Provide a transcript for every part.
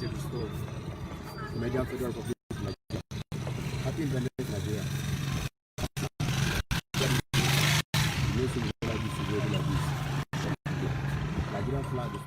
to restore Nigerian Federal Republic of Nigeria. Happy independence, Nigeria. You know, so like this, like this. Nigerian flag is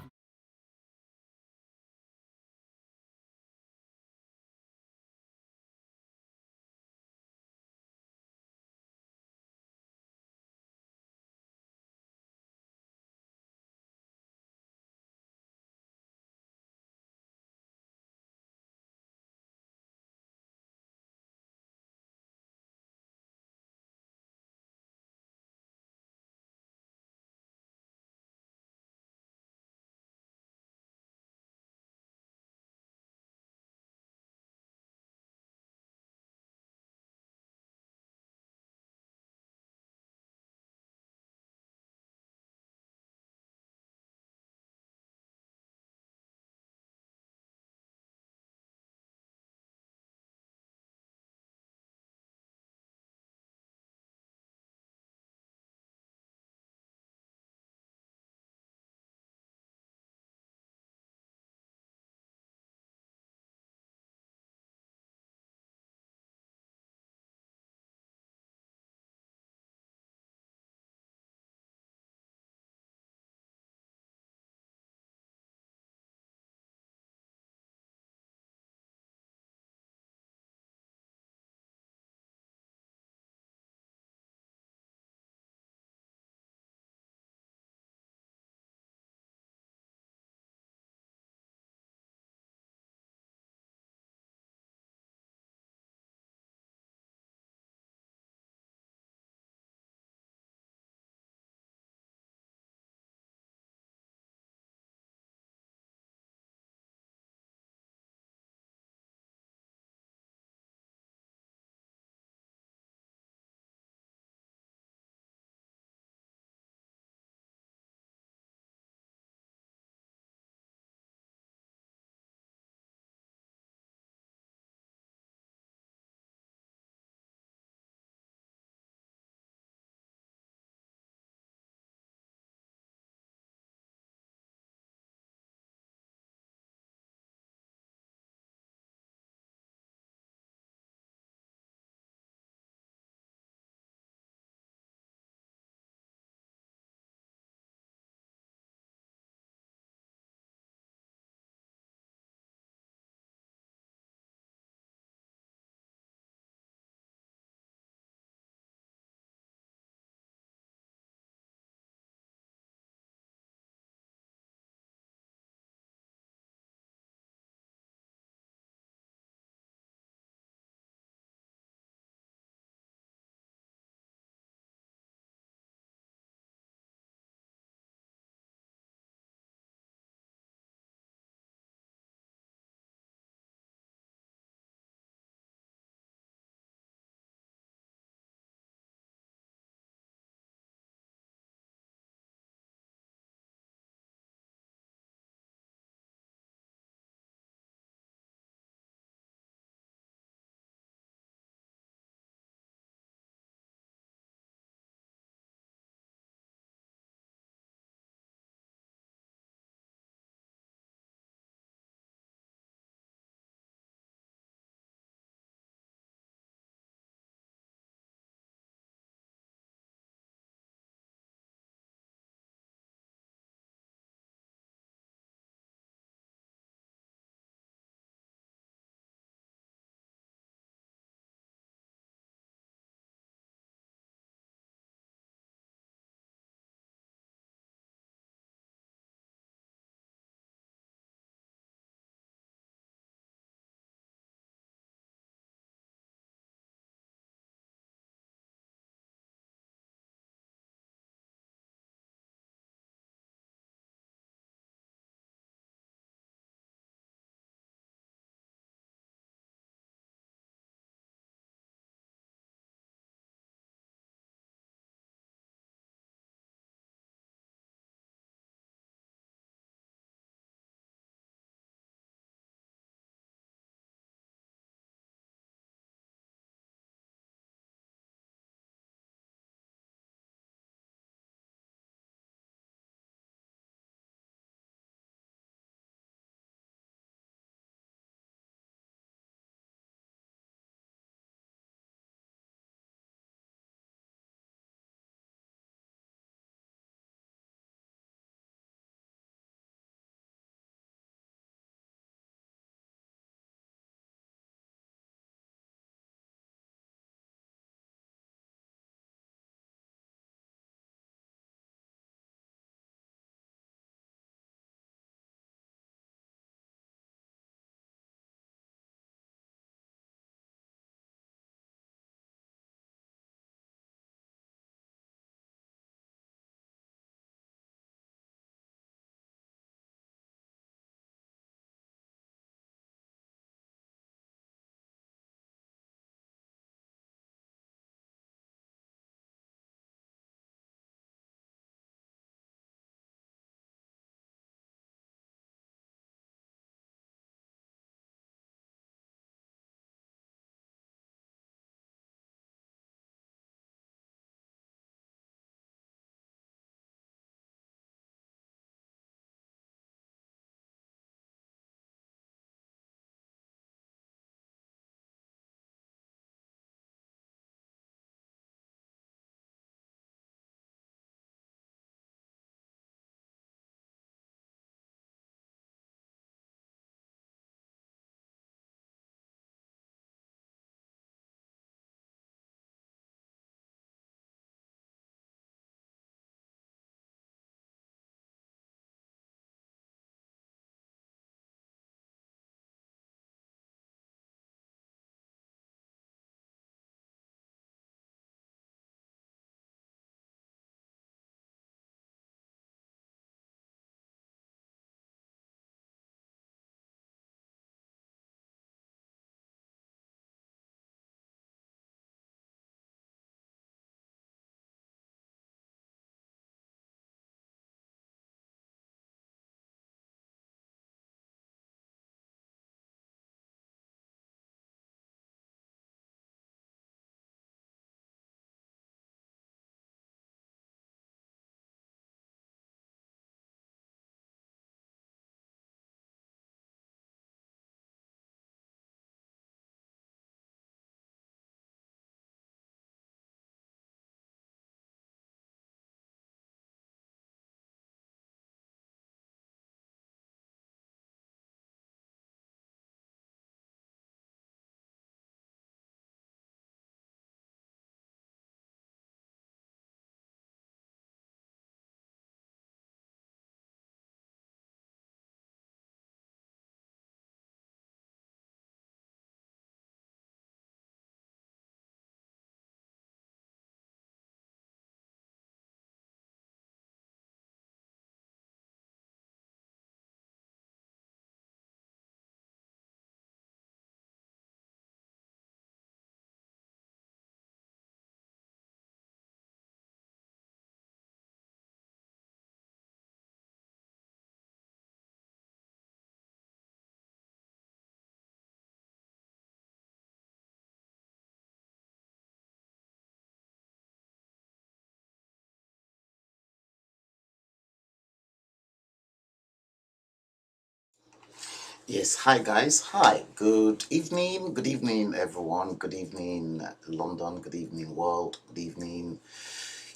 Yes, hi guys. Hi. Good evening. Good evening, everyone. Good evening, London. Good evening, world. Good evening,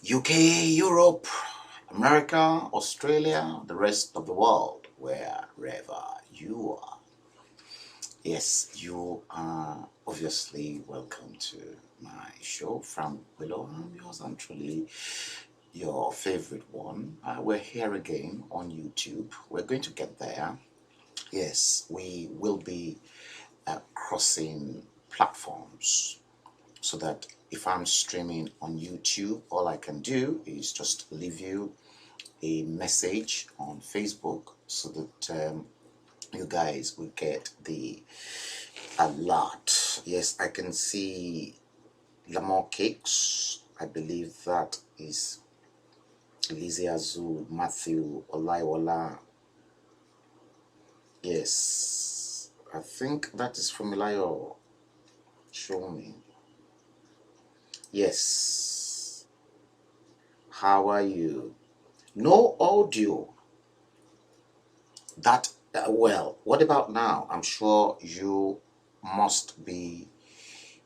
UK, Europe, America, Australia, the rest of the world, wherever you are. Yes, you are obviously welcome to my show from Bello. I'm yours, and truly your favorite one. We're here again on YouTube. We're going to get there. Yes, we will be crossing platforms so that if I'm streaming on YouTube, all I can do is just leave you a message on Facebook so that you guys will get the alert. Yes, I can see Lamar Cakes. I believe that is Lizzie Azul, Matthew, Olaiwola. Yes, I think that is from Elayo. Show me. Yes. How are you? No audio. That, well, what about now? I'm sure you must be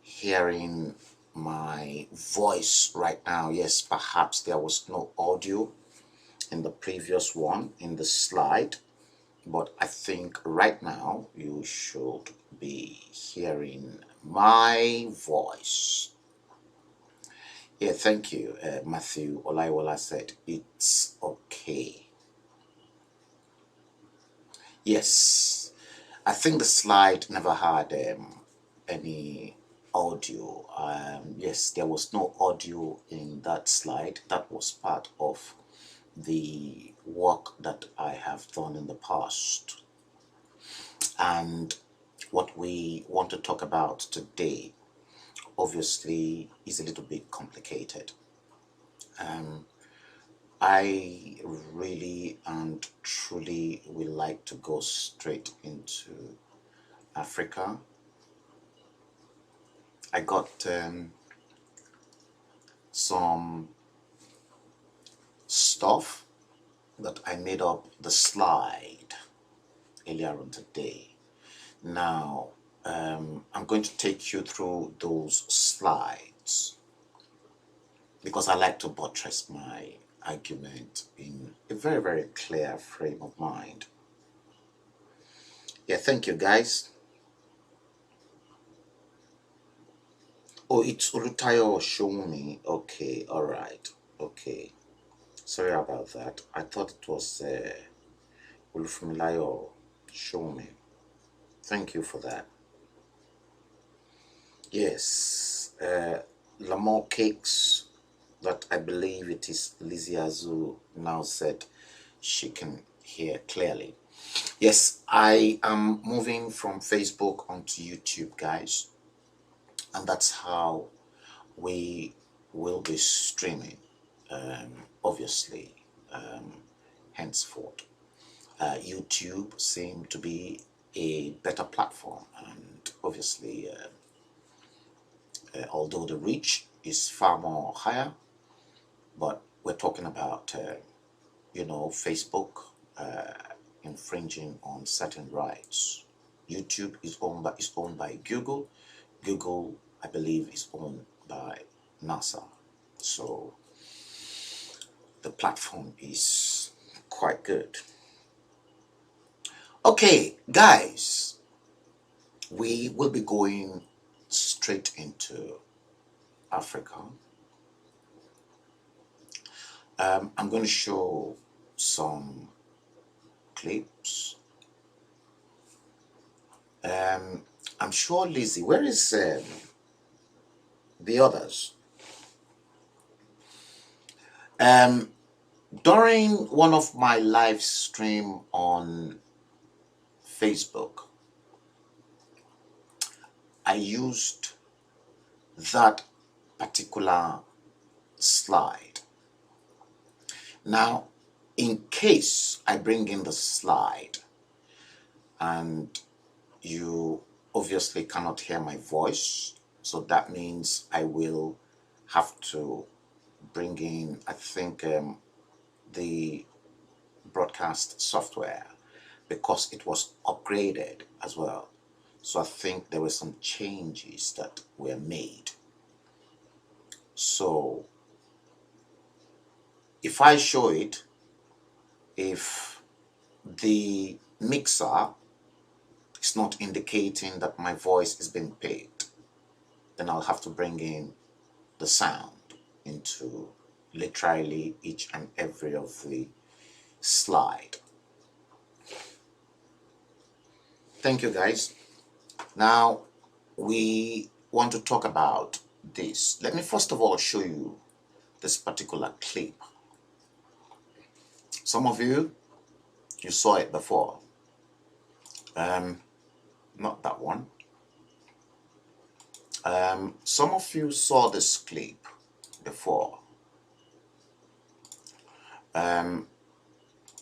hearing my voice right now. Yes, perhaps there was no audio in the previous one, in the slide, but I think right now you should be hearing my voice. Yeah, thank you, Matthew Olaiwola said it's okay. Yes, I think the slide never had any audio. Yes, there was no audio in that slide. That was part of the work that I have done in the past. And what we want to talk about today, obviously, is a little bit complicated. I really and truly would like to go straight into Africa. I got some stuff that I made up the slide earlier on today. Now, I'm going to take you through those slides because I like to buttress my argument in a very, very clear frame of mind. Yeah, thank you, guys. Oh, it's Urutayo Showuni. Okay, all right. Okay. Sorry about that. I thought it was Ulufumilayo Showuni. Thank you for that. Yes, Lamar Cakes, that I believe it is Lizzie Azu now said she can hear clearly. Yes, I am moving from Facebook onto YouTube, guys, and that's how we will be streaming, obviously, henceforth. YouTube seemed to be a better platform, and obviously, although the reach is far more higher, but we're talking about, Facebook infringing on certain rights. YouTube is owned by Google. Google, I believe, is owned by NASA. So the platform is quite good. Okay, guys, we will be going straight into Africa. I'm going to show some clips. I'm sure Lizzie, where is the others? Um, During one of my live stream on Facebook, I used that particular slide. Now, in case I bring in the slide and you obviously cannot hear my voice, so that means I will have to bring in, I think, the broadcast software, because it was upgraded as well. So I think there were some changes that were made. So if I show it, if the mixer is not indicating that my voice is being picked, then I'll have to bring in the sound into literally each and every of the slide. Thank you, guys. Now we want to talk about this. Let me first of all show you this particular clip. Some of you saw it before. Not that one. Some of you saw this clip before.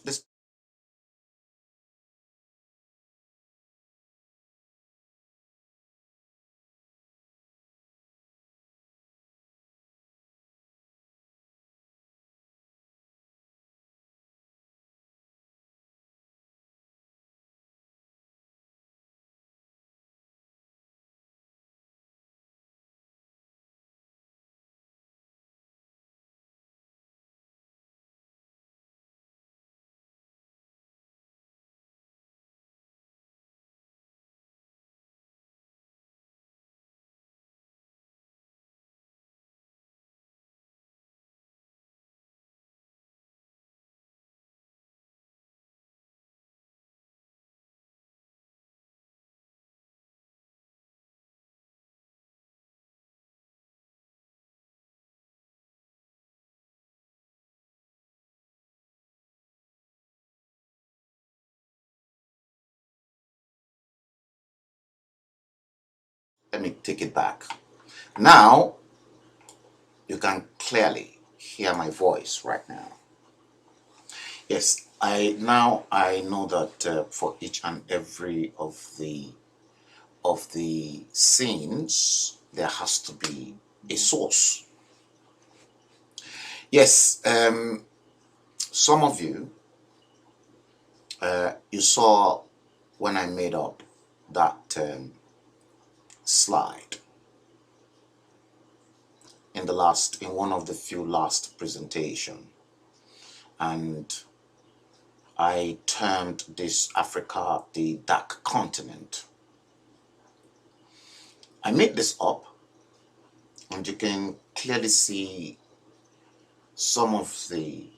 This Let me take it back. Now you can clearly hear my voice right now. Yes, I know that for each and every of the scenes there has to be a source. Yes, some of you you saw when I made up that slide in one of the few last presentation, and I termed this Africa the dark continent. I made this up, and you can clearly see some of the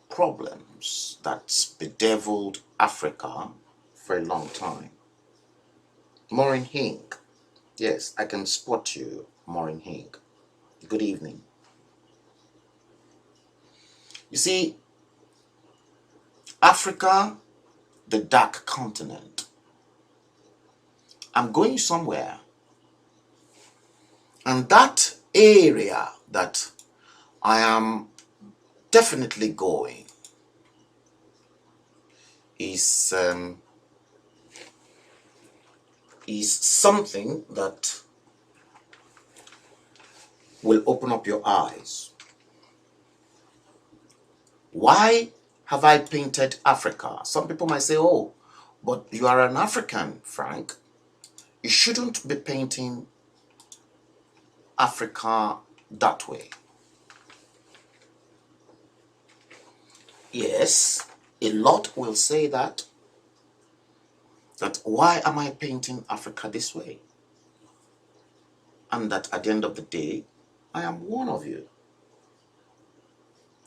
problems that's bedeviled Africa for a long time. Maureen Hink. Yes, I can spot you, Maureen Hink. Good evening. You see, Africa, the dark continent. I'm going somewhere, and that area that I am definitely going is something that will open up your eyes. Why have I painted Africa? Some people might say, oh, but you are an African, Frank. You shouldn't be painting Africa that way. Yes, a lot will say that why am I painting Africa this way? And that at the end of the day, I am one of you.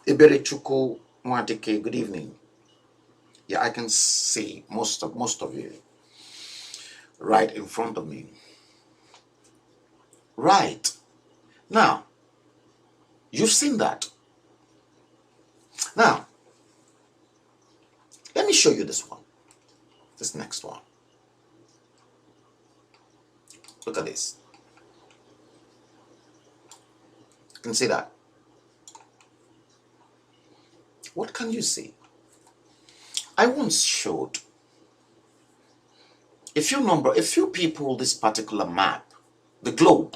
Iberechuku Mwadike, good evening. Yeah, I can see most of you right in front of me. Right. Now, you've seen that. Now, let me show you this one. This next one. Look at this. You can see that. What can you see? I once showed a few people this particular map, the globe.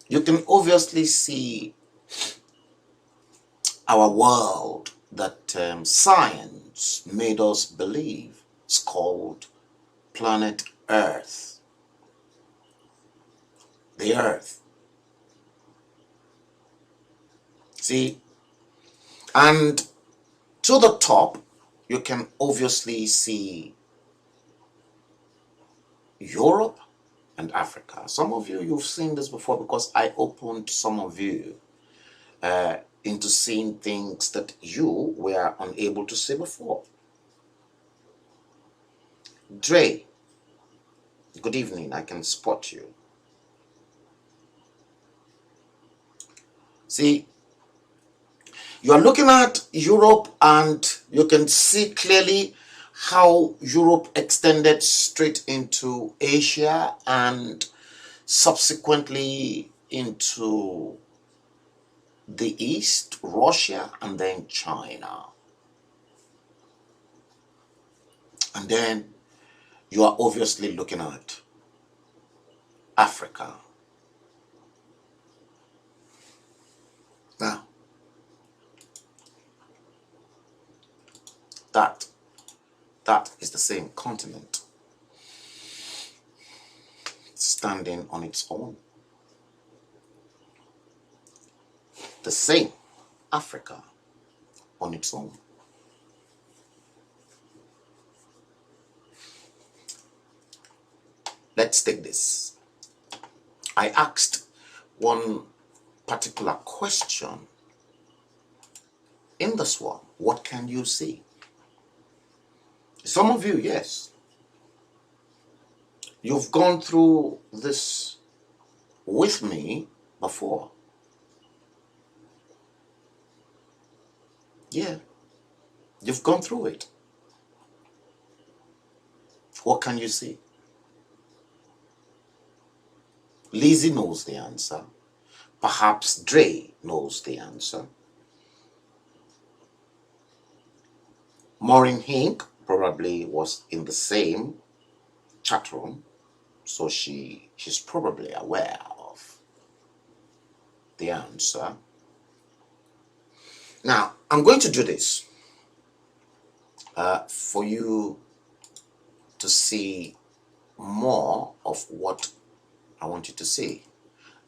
You can obviously see our world that science made us believe is called planet Earth. The Earth. See, and to the top, you can obviously see Europe and Africa. Some of you, you've seen this before because I opened some of you into seeing things that you were unable to see before. Dre, good evening. I can spot you. See, you are looking at Europe and you can see clearly how Europe extended straight into Asia and subsequently into the East, Russia, and then China. And then you are obviously looking at Africa. Now, that is the same continent standing on its own. The same Africa on its own. Let's take this. I asked one particular question in this one. What can you see? Some of you, yes, you've gone through this with me before. Yeah, you've gone through it. What can you see? Lizzie knows the answer. Perhaps Dre knows the answer. Maureen Hink probably was in the same chat room, so she's probably aware of the answer. Now, I'm going to do this for you to see more of what I want you to see.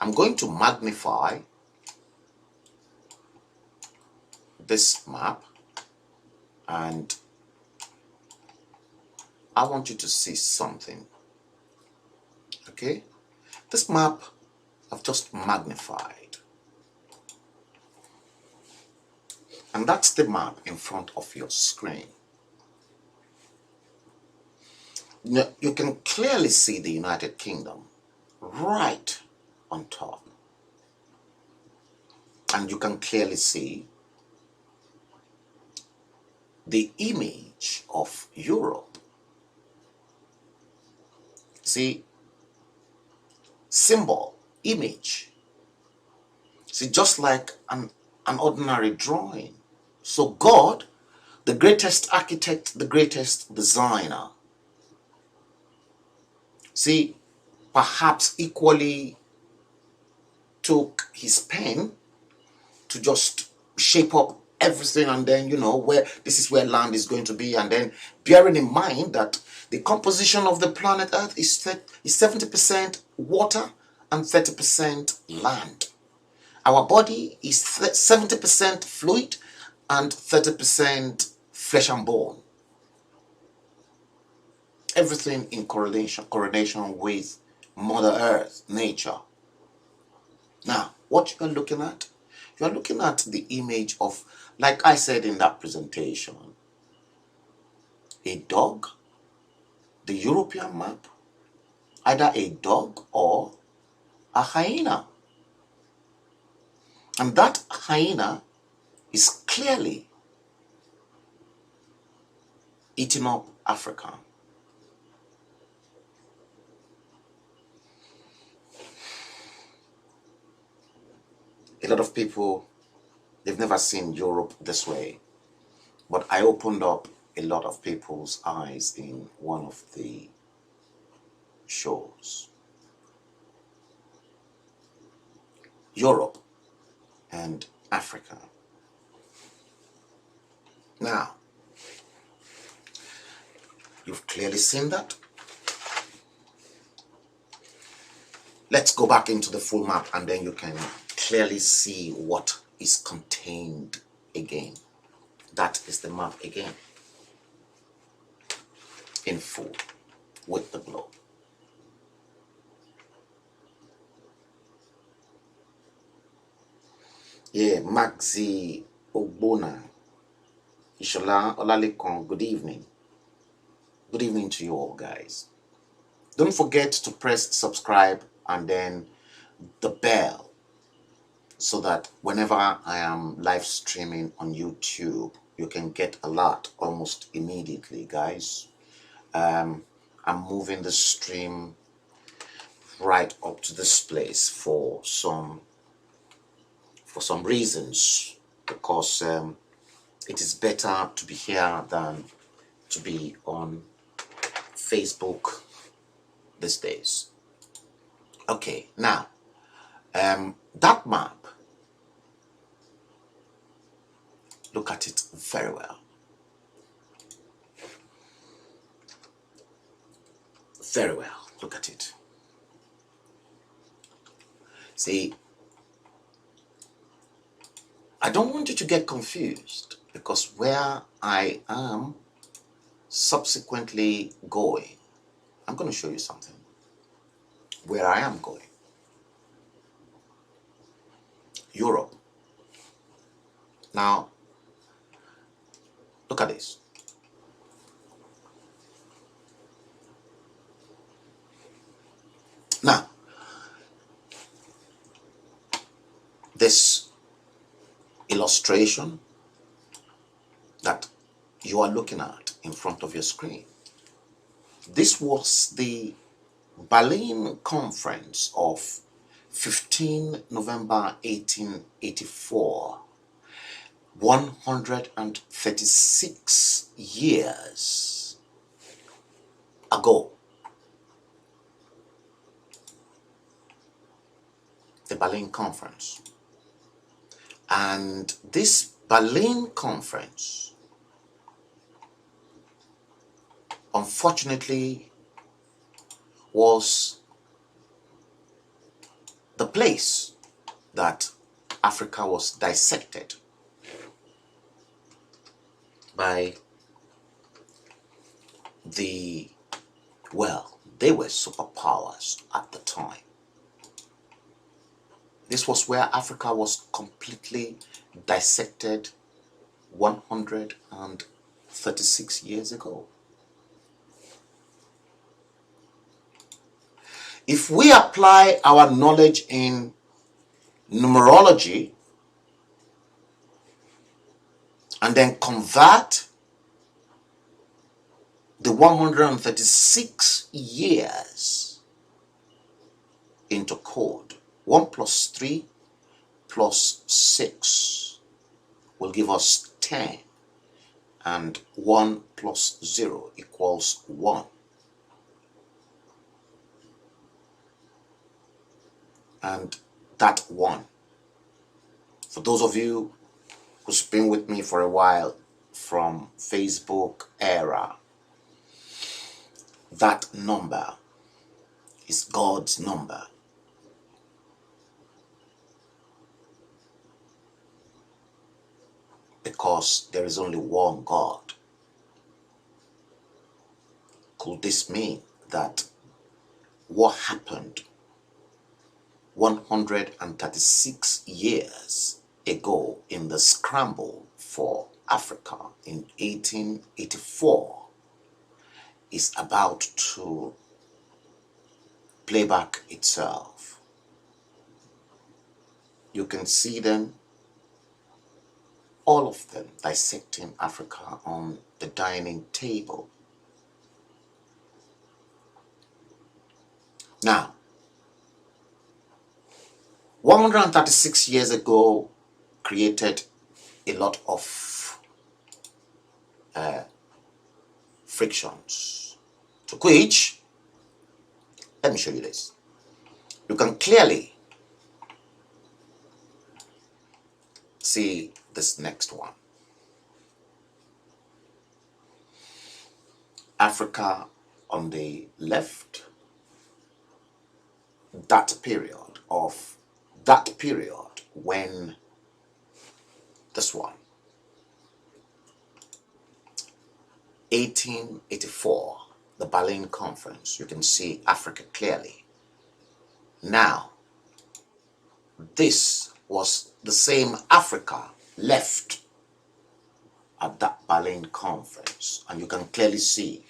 I'm going to magnify this map and I want you to see something. Okay? This map I've just magnified. And that's the map in front of your screen. Now, you can clearly see the United Kingdom right on top. And you can clearly see the image of Europe. See, symbol, image. See, just like an ordinary drawing. So God, the greatest architect, the greatest designer, see, perhaps equally took his pen to just shape up everything, and then where this is where land is going to be, and then bearing in mind that the composition of the planet Earth is 70% water and 30% land. Our body is 70% fluid and 30% flesh and bone. Everything in correlation with Mother Earth, nature. Now, what you are looking at? You are looking at the image of, like I said in that presentation, a dog, the European map, either a dog or a hyena. And that hyena is clearly eating up Africa. A lot of people, they've never seen Europe this way. But I opened up a lot of people's eyes in one of the shows. Europe and Africa. Now, you've clearly seen that. Let's go back into the full map and then you can clearly see what is contained again. That is the map again, in full, with the globe. Yeah, Maxi Ogbona, Ishola Olalekan, good evening. Good evening to you all, guys. Don't forget to press subscribe and then the bell so that whenever I am live streaming on YouTube, you can get a lot almost immediately, guys. I'm moving the stream right up to this place for some reasons, because it is better to be here than to be on Facebook these days. Okay, now that map, look at it very well. Very well, look at it. See, I don't want you to get confused, because where I am subsequently going, I'm going to show you something. Where I am going. Europe. Now, look at this. Now, this illustration that you are looking at in front of your screen, this was the Berlin Conference of 15 November 1884, 136 years ago. The Berlin Conference. And this Berlin Conference, unfortunately, was the place that Africa was dissected by they were superpowers at the time. This was where Africa was completely dissected 136 years ago. If we apply our knowledge in numerology and then convert the 136 years into code, 1 plus 3 plus 6 will give us 10, and 1 plus 0 equals 1. And that 1, for those of you who's been with me for a while from Facebook era, that number is God's number. Because there is only one God. Could this mean that what happened 136 years ago in the scramble for Africa in 1884 is about to play back itself? You can see them, all of them, dissecting Africa on the dining table. Now, 136 years ago created a lot of frictions, to which, let me show you this. You can clearly see this next one. Africa on the left, that period when this one, 1884, the Berlin Conference, you can see Africa clearly. Now, this was the same Africa left at that Berlin Conference, and you can clearly see,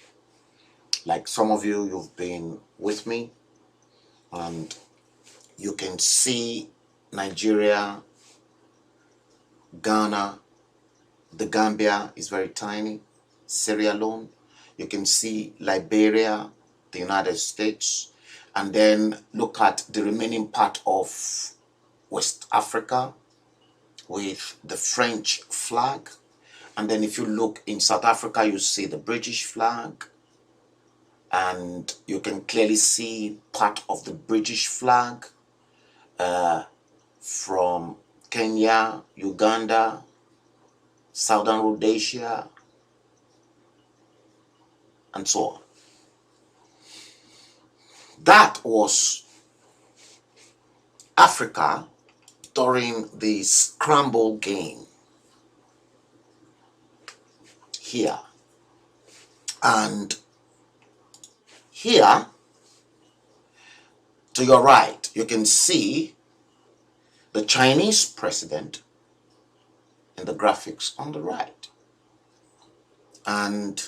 like some of you, you've been with me, and you can see Nigeria, Ghana, the Gambia is very tiny, Sierra Leone, you can see Liberia, the United States, and then look at the remaining part of West Africa with the French flag. And then if you look in South Africa, you see the British flag, and you can clearly see part of the British flag from Kenya, Uganda, Southern Rhodesia, and so on. That was Africa during the scramble game here. And here, to your right, you can see the Chinese president in the graphics on the right. And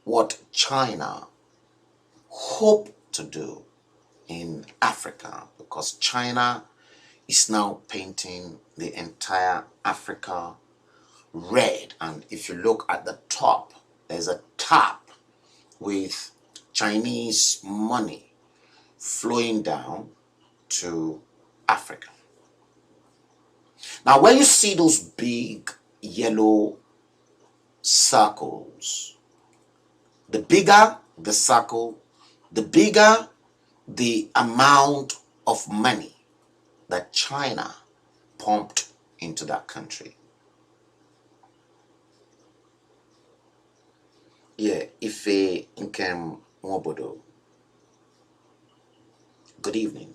what China hoped to do in Africa, because China is now painting the entire Africa red. And if you look at the top, there's a tap with Chinese money flowing down to Africa. Now, when you see those big yellow circles, the bigger the circle, the bigger the amount of money that China pumped into that country. Yeah, Ife Nkem Mwobodo. Good evening.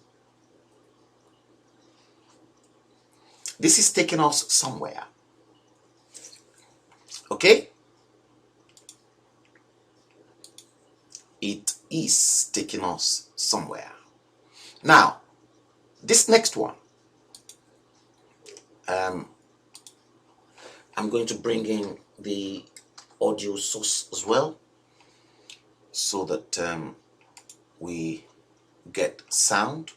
This is taking us somewhere. Okay? It is taking us somewhere. Now, this next one, I'm going to bring in the audio source as well, so that we get sound.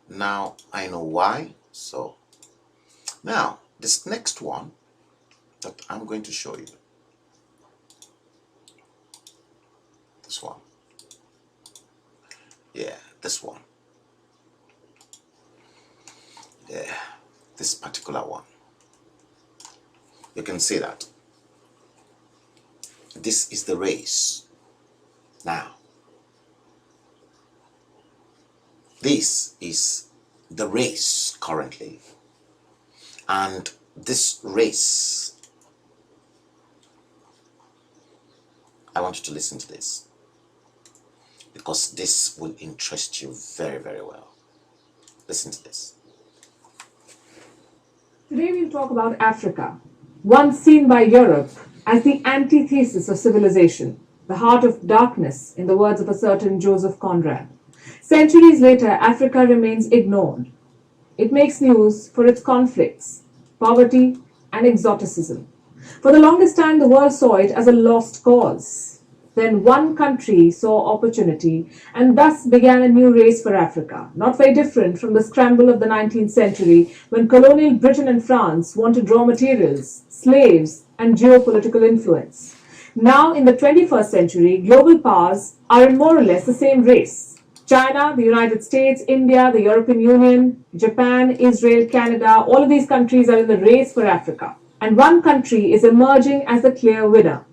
Now I know why. So now this next one that I'm going to show you, this one, yeah, this one, yeah, this particular one, you can see that this is the race. Now, this is the race currently, and this race, I want you to listen to this, because this will interest you very, very well. Listen to this. Today we'll talk about Africa, once seen by Europe as the antithesis of civilization, the heart of darkness, in the words of a certain Joseph Conrad. Centuries later, Africa remains ignored. It makes news for its conflicts, poverty, and exoticism. For the longest time, the world saw it as a lost cause. Then one country saw opportunity, and thus began a new race for Africa, not very different from the scramble of the 19th century when colonial Britain and France wanted raw materials, slaves, and geopolitical influence. Now, in the 21st century, global powers are in more or less the same race. China, the United States, India, the European Union, Japan, Israel, Canada, all of these countries are in the race for Africa. And one country is emerging as the clear winner.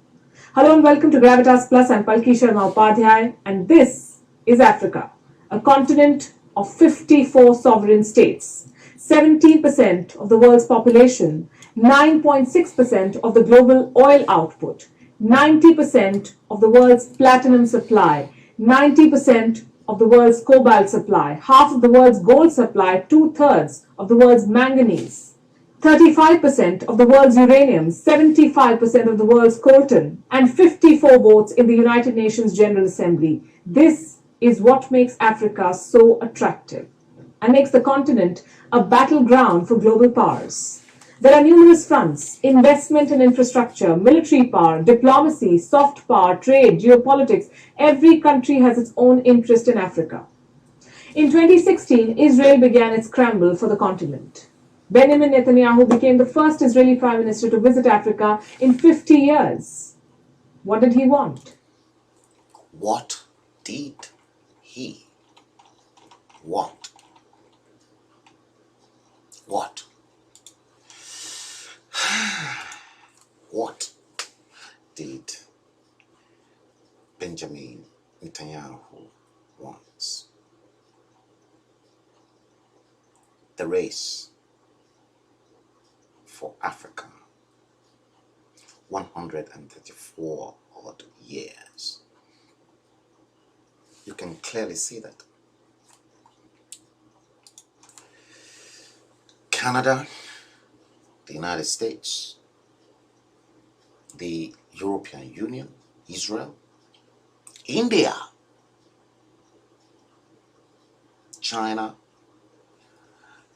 Hello and welcome to Gravitas Plus. I'm Palki Sharma Upadhyay, and this is Africa, a continent of 54 sovereign states, 17% of the world's population, 9.6% of the global oil output, 90% of the world's platinum supply, 90% of the world's cobalt supply, half of the world's gold supply, two-thirds of the world's manganese, 35% of the world's uranium, 75% of the world's coltan, and 54 votes in the United Nations General Assembly. This is what makes Africa so attractive and makes the continent a battleground for global powers. There are numerous fronts: investment and infrastructure, military power, diplomacy, soft power, trade, geopolitics. Every country has its own interest in Africa. In 2016, Israel began its scramble for the continent. Benjamin Netanyahu became the first Israeli prime minister to visit Africa in 50 years. What did he want? What did he want? What? What did Benjamin Netanyahu want? The race for Africa, 134 odd years. You can clearly see that. Canada, the United States, the European Union, Israel, India, China,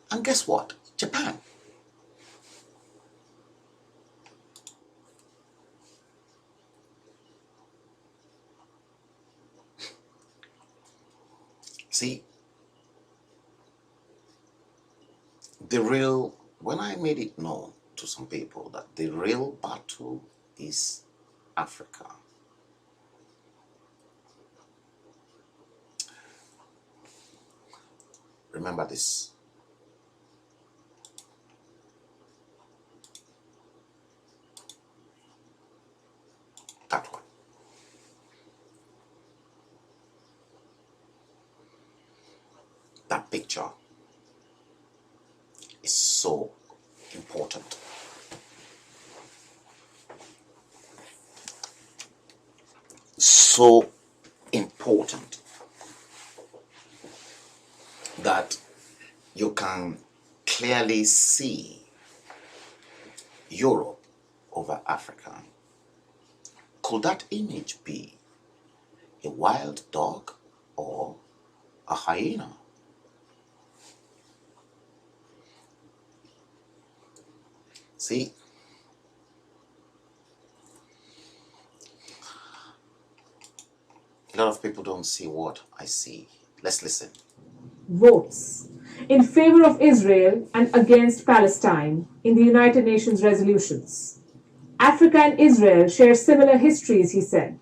and guess what? Japan. See, when I made it known to some people that the real battle is Africa, remember this. That one. That picture is so important. So important that you can clearly see Europe over Africa. Could that image be a wild dog or a hyena? See, a lot of people don't see what I see. Let's listen. Votes in favor of Israel and against Palestine in the United Nations resolutions. Africa and Israel share similar histories, he said.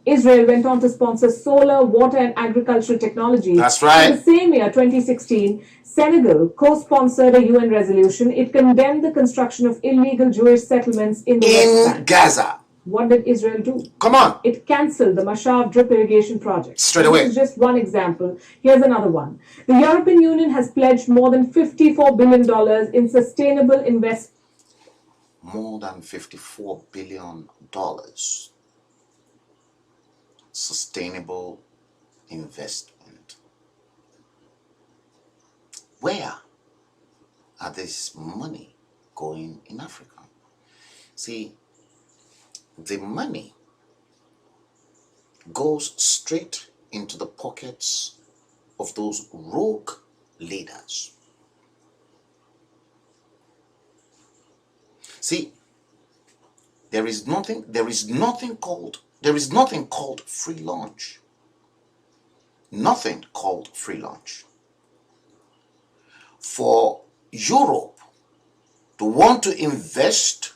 Israel went on to sponsor solar, water, and agricultural technologies. That's right. In the same year, 2016, Senegal co-sponsored a UN resolution. It condemned the construction of illegal Jewish settlements in the West Bank. Gaza. What did Israel do? Come on. It cancelled the Mashav drip irrigation project. Straight away. This is just one example. Here's another one. The European Union has pledged more than $54 billion in sustainable investment. More than $54 billion. Sustainable investment. Where are this money going in Africa? See, the money goes straight into the pockets of those rogue leaders. See, there is nothing called free lunch. Nothing called free lunch. For Europe to want to invest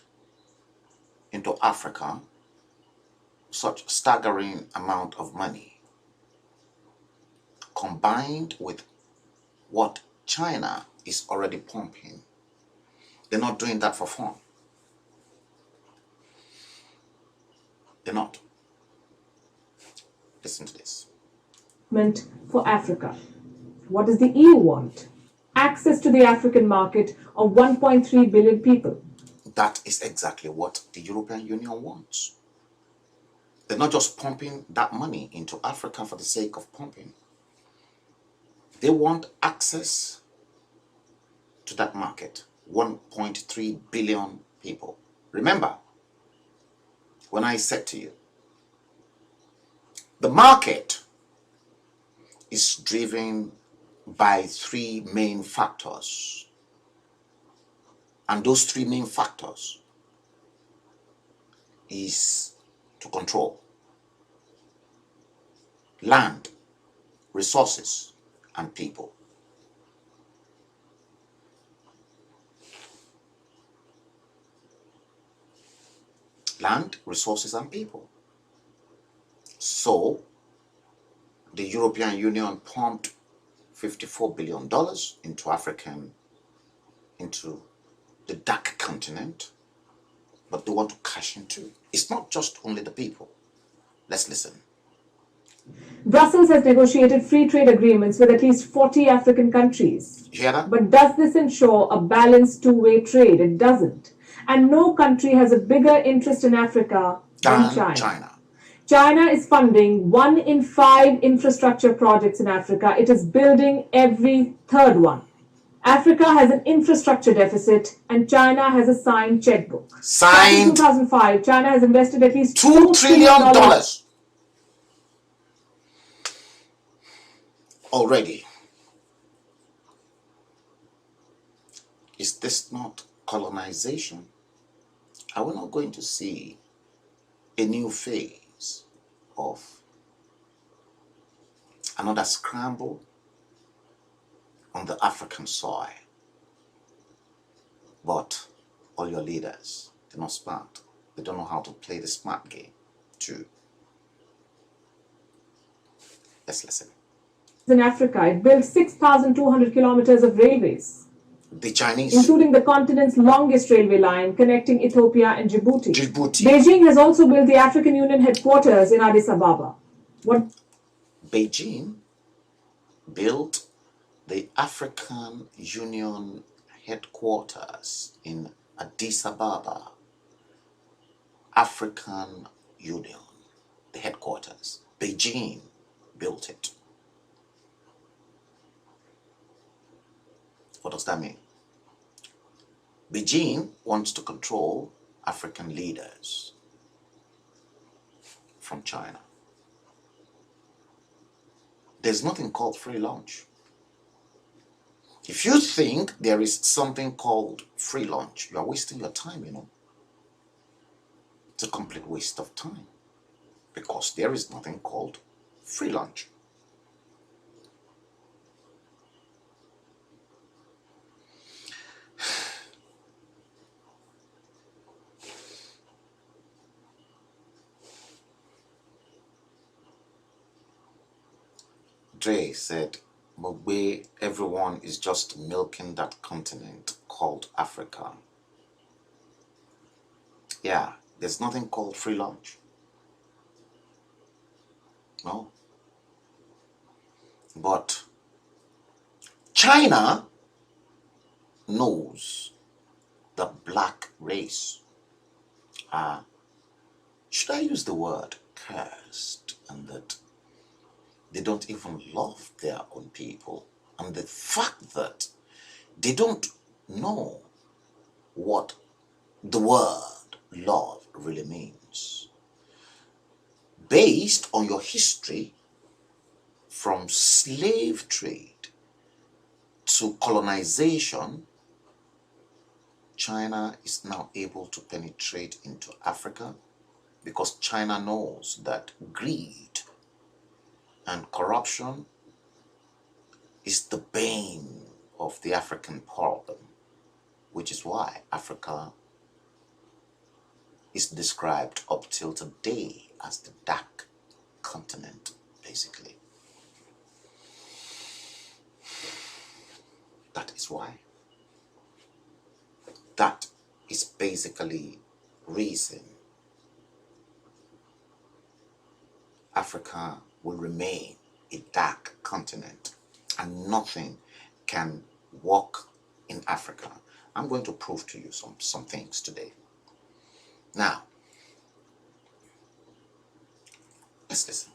into Africa such staggering amount of money, combined with what China is already pumping, they're not doing that for fun. They're not. Listen to this. For Africa. What does the EU want? Access to the African market of 1.3 billion people. That is exactly what the European Union wants. They're not just pumping that money into Africa for the sake of pumping. They want access to that market. 1.3 billion people. Remember, when I said to you, the market is driven by three main factors. And those three main factors is to control land, resources, and people. Land, resources, and people. So, the European Union pumped $54 billion into the dark continent, but they want to cash in too. It's not just only the people. Let's listen. Brussels has negotiated free trade agreements with at least 40 African countries. You hear that? But does this ensure a balanced two-way trade? It doesn't. And no country has a bigger interest in Africa than China. China is funding 1 in 5 infrastructure projects in Africa. It is building every third one. Africa has an infrastructure deficit and China has a signed checkbook. Signed. In 2005, China has invested at least $2 trillion already. Is this not colonization? Are we not going to see a new phase of another scramble on the African soil? But all your leaders, they're not smart. They don't know how to play the smart game too. Let's listen. In Africa, it built 6,200 kilometers of railways. The Chinese, including the continent's longest railway line connecting Ethiopia and Djibouti. Djibouti. Beijing has also built the African Union headquarters in Addis Ababa. What? Beijing built the African Union headquarters in Addis Ababa. African Union, the headquarters. Beijing built it. What does that mean? Beijing wants to control African leaders from China. There's nothing called free lunch. If you think there is something called free lunch, you are wasting your time, you know. It's a complete waste of time because there is nothing called free lunch. Dre said, Mugbe, everyone is just milking that continent called Africa. Yeah, there's nothing called free lunch. No. But China knows the black race are, should I use the word cursed, and that they don't even love their own people. And the fact that they don't know what the word love really means. Based on your history from slave trade to colonization, China is now able to penetrate into Africa because China knows that greed and corruption is the bane of the African problem, which is why Africa is described up till today as the dark continent, basically. That is why. That is basically reason Africa will remain a dark continent and nothing can work in Africa. I'm going to prove to you some things today. Now, Let's listen.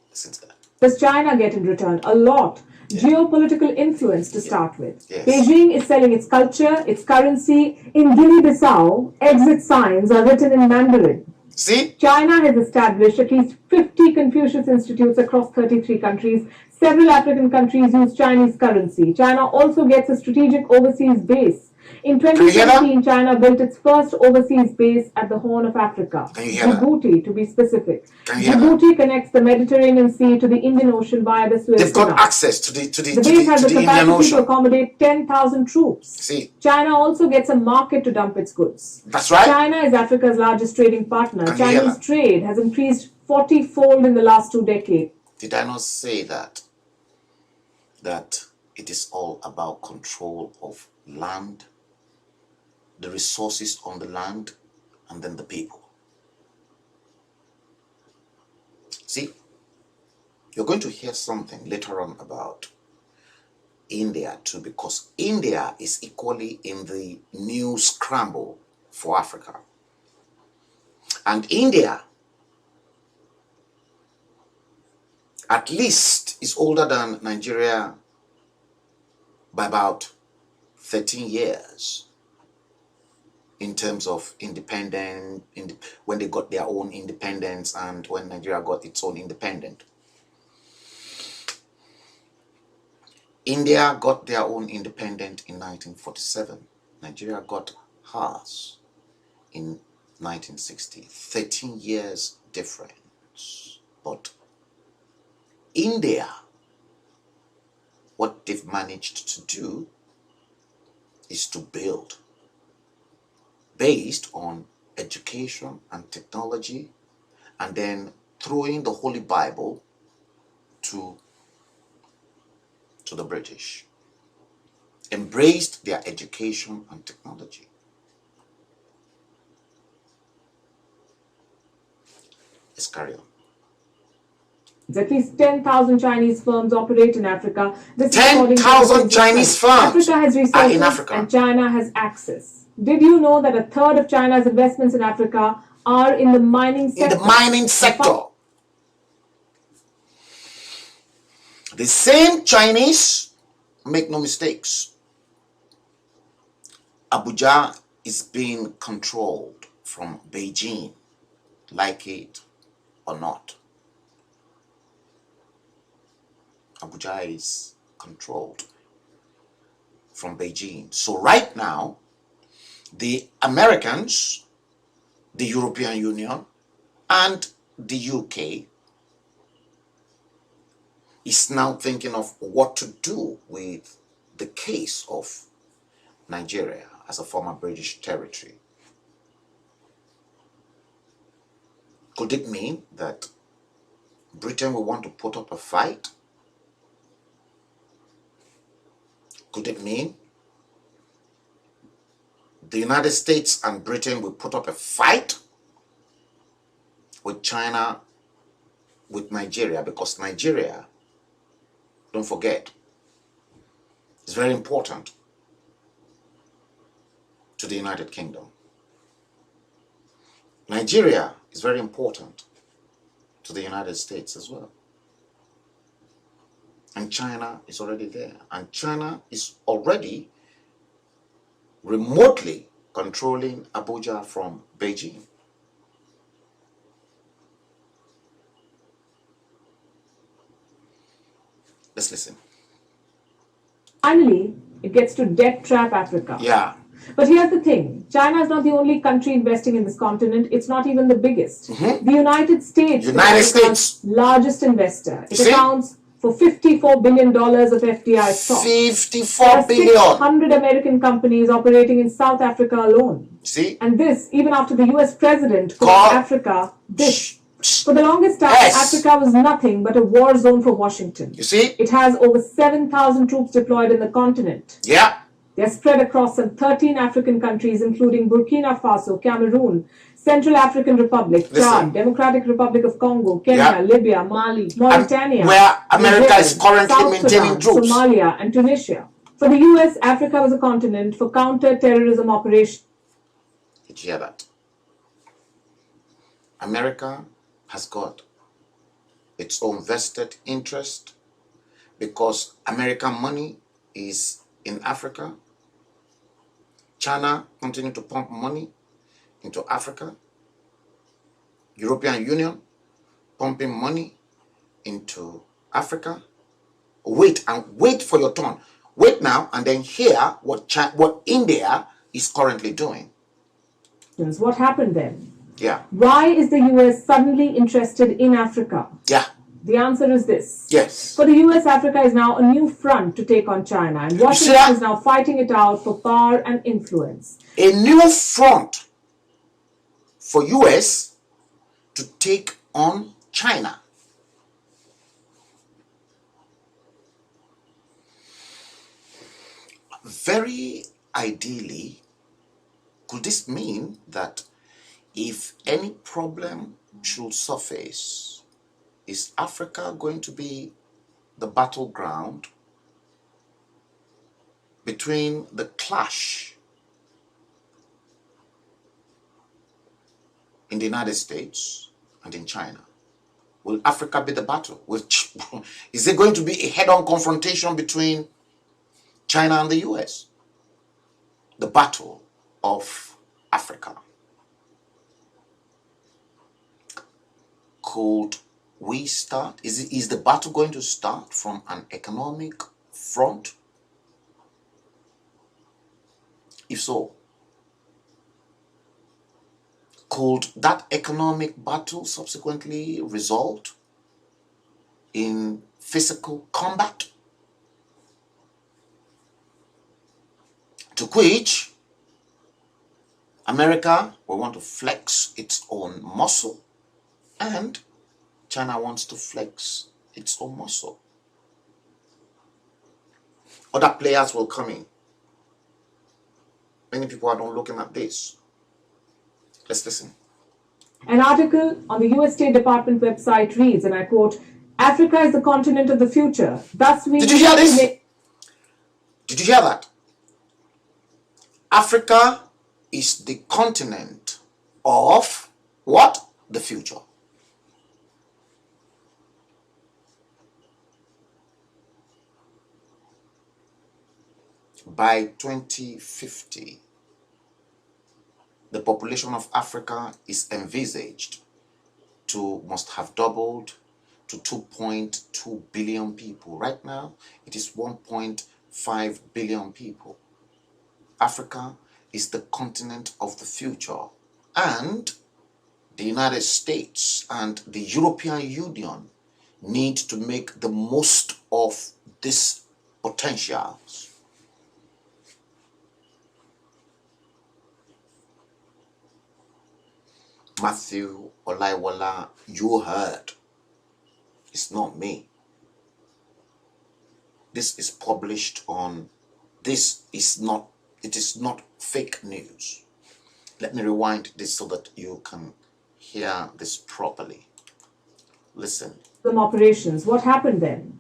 Listen to that. Does China get in return? A lot. Geopolitical influence to start with. Yes. Beijing is selling its culture, its currency. In Guinea-Bissau, exit signs are written in Mandarin. See? China has established at least 50 Confucius institutes across 33 countries. Several African countries use Chinese currency. China also gets a strategic overseas base. In 2017, China built its first overseas base at the Horn of Africa, Djibouti to be specific. Djibouti connects the Mediterranean Sea to the Indian Ocean via the Suez Canal. They've got access to the base has the capacity to accommodate 10,000 troops. See? China also gets a market to dump its goods. That's right. China is Africa's largest trading partner. Chinese trade has increased 40-fold in the last 2 decades. Did I not say that it is all about control of land, the resources on the land, and then the people? See, you're going to hear something later on about India too, because India is equally in the new scramble for Africa. And India, at least, is older than Nigeria by about 13 years in terms of independence, when they got their own independence and when Nigeria got its own independence. India got their own independence in 1947. Nigeria got hers in 1960. 13 years difference. But India, what they've managed to do is to build based on education and technology, and then throwing the Holy Bible to the British. Embraced their education and technology. Let's carry on. At least 10,000 Chinese firms operate in Africa. 10,000 Chinese firms Africa has resources are in Africa. And China has access. Did you know that a third of China's investments in Africa are in the mining sector? In the mining sector. The same Chinese, make no mistakes, Abuja is being controlled from Beijing, like it or not. Abuja is controlled from Beijing. So right now, the Americans, the European Union, and the UK is now thinking of what to do with the case of Nigeria as a former British territory. Could it mean that Britain will want to put up a fight? Could it mean the United States and Britain will put up a fight with China, with Nigeria? Because Nigeria, don't forget, is very important to the United Kingdom. Nigeria is very important to the United States as well. And China is already there. And China is already remotely controlling Abuja from Beijing. Let's listen. Finally, it gets to debt trap Africa. Yeah. But here's the thing. China is not the only country investing in this continent. It's not even the biggest. The United States is Africa's largest investor. It accounts for $54 billion of FDI stock. 54 billion. 600 American companies operating in South Africa alone. See? And this, even after the US president called Africa this. For the longest time, Africa was nothing but a war zone for Washington. You see? It has over 7,000 troops deployed in the continent. Yeah. They are spread across some 13 African countries, including Burkina Faso, Cameroon, Central African Republic, Chad, Democratic Republic of Congo, Kenya, Libya, Mali, Mauritania, where America is currently South maintaining Sudan, troops. Somalia, and Tunisia. For the US, Africa was a continent for counter-terrorism operations. Did you hear that? America has got its own vested interest because American money is in Africa. China continue to pump money into Africa. European Union pumping money into Africa. Wait for your turn. Wait now and then hear what India is currently doing. What happened then? Yeah. Why is the US suddenly interested in Africa? Yeah. The answer is this. Yes. For the US, Africa is now a new front to take on China, and Washington is now fighting it out for power and influence. A new front for US to take on China. Very ideally, could this mean that if any problem should surface, is Africa going to be the battleground between the clash in the United States and in China? Will Africa be the battle? Is there going to be a head-on confrontation between China and the US? The battle of Africa. Could we start? Is the battle going to start from an economic front? If so, could that economic battle subsequently result in physical combat? To which America will want to flex its own muscle and China wants to flex its own muscle. Other players will come in. Many people are not looking at this. Let's listen. An article on the US State Department website reads, and I quote, Africa is the continent of the future. Thus we... Did you hear this? Did you hear that? Africa is the continent of what? The future. By 2050, the population of Africa is envisaged to must have doubled to 2.2 billion people. Right now, it is 1.5 billion people. Africa is the continent of the future, and the United States and the European Union need to make the most of these potentials. Matthew Olaiwola, you heard. It's not me. This is published on, it is not fake news. Let me rewind this so that you can hear this properly. Listen. Operations. What happened then?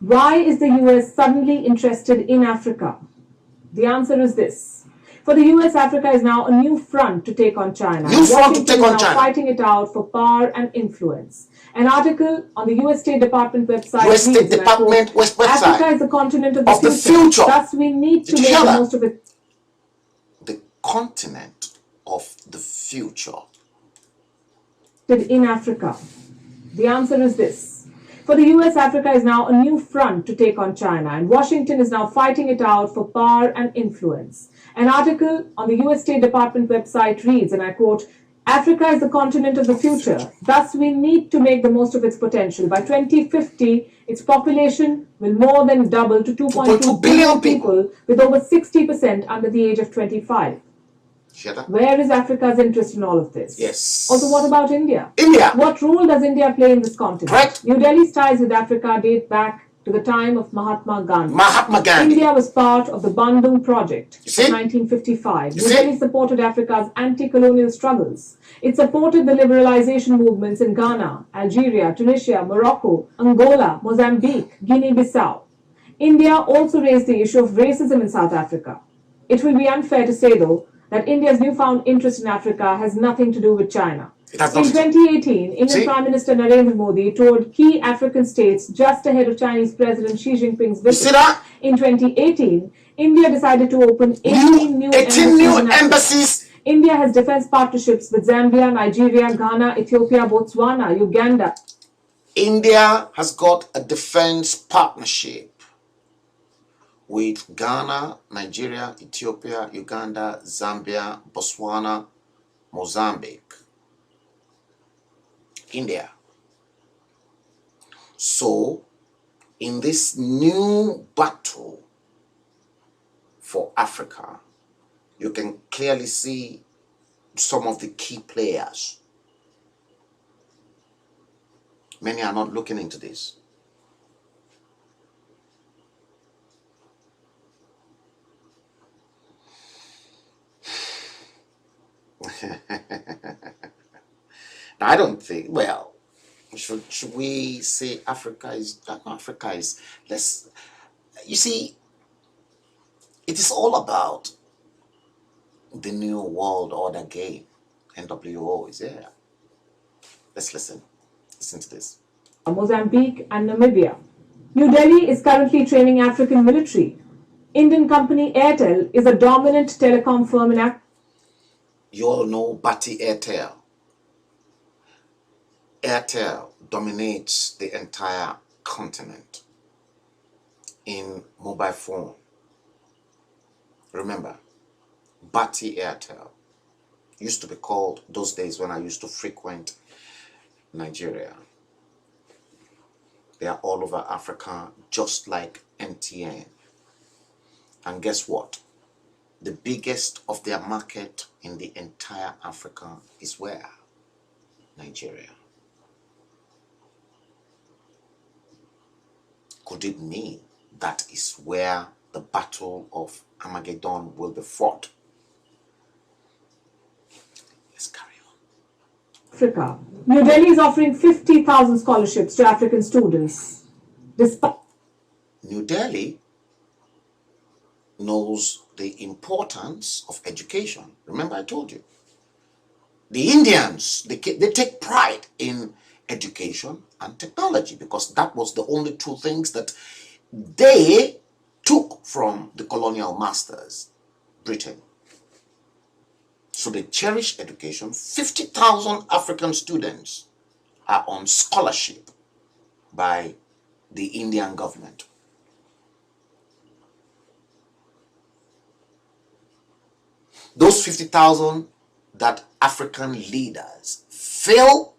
Why is the US suddenly interested in Africa? The answer is this. For the US, Africa is now a new front to take on China. New front to take on China. Fighting it out for power and influence. An article on the US State Department website US State Department website. Africa is the continent of the future. Thus, we need to make the most of it. The continent of the future. In Africa. The answer is this. For the US, Africa is now a new front to take on China, and Washington is now fighting it out for power and influence. An article on the US State Department website reads, and I quote, Africa is the continent of the future. Thus, we need to make the most of its potential. By 2050, its population will more than double to 2.2 billion people, with over 60% under the age of 25. Where is Africa's interest in all of this? Yes. Also, what about India? India. What role does India play in this continent? Correct. New Delhi's ties with Africa date back to the time of Mahatma Gandhi. Mahatma Gandhi. India was part of the Bandung Project in 1955. New Delhi supported Africa's anti-colonial struggles. It supported the liberalization movements in Ghana, Algeria, Tunisia, Morocco, Angola, Mozambique, Guinea-Bissau. India also raised the issue of racism in South Africa. It will be unfair to say, though, that India's newfound interest in Africa has nothing to do with China. It has In nothing to 2018, Indian Prime Minister Narendra Modi toured key African states just ahead of Chinese President Xi Jinping's You see visit. that? In 2018, India decided to open 18 new 18 new embassies in Africa. embassies. India has defense partnerships with Zambia, Nigeria, Ghana, Ethiopia, Botswana, Uganda. India has got a defense partnership with Ghana, Nigeria, Ethiopia, Uganda, Zambia, Botswana, Mozambique. India. So, in this new battle for Africa, you can clearly see some of the key players. Many are not looking into this. Now, I don't think, well, should we say Africa is, let's, you see, it is all about the new world order game. NWO is there. Let's listen to this. Mozambique and Namibia. New Delhi is currently training African military. Indian company Airtel is a dominant telecom firm in Africa. You all know Bati Airtel. Airtel dominates the entire continent in mobile phone. Remember, Bati Airtel used to be called, those days when I used to frequent Nigeria. They are all over Africa, just like MTN. And guess what? The biggest of their market in the entire Africa is where? Nigeria. Could it mean that is where the battle of Armageddon will be fought? Let's carry on. Africa. New Delhi is offering 50,000 scholarships to African students. Despite New Delhi knows the importance of education. Remember I told you. The Indians, they take pride in education and technology because that was the only two things that they took from the colonial masters, Britain. So they cherish education. 50,000 African students are on scholarship by the Indian government. Those 50,000 that African leaders fail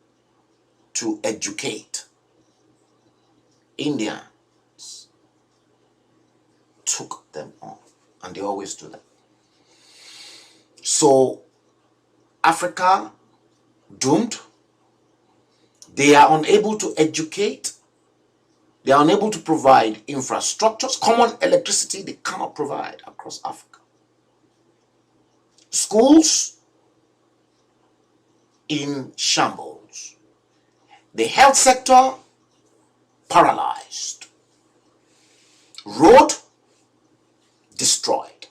to educate, Indians took them on, and they always do that. So Africa doomed. They are unable to educate. They are unable to provide infrastructures. Common electricity they cannot provide across Africa. Schools in shambles. The health sector paralyzed. Road destroyed.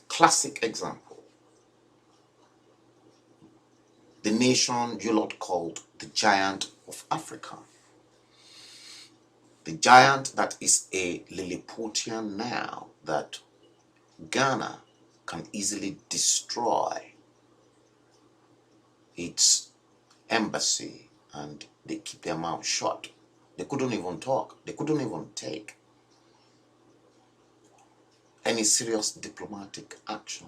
Classic example. The nation you lot called the giant of Africa. The giant that is a Lilliputian now that Ghana can easily destroy its embassy, and they keep their mouth shut. They couldn't even talk. They couldn't even take any serious diplomatic action.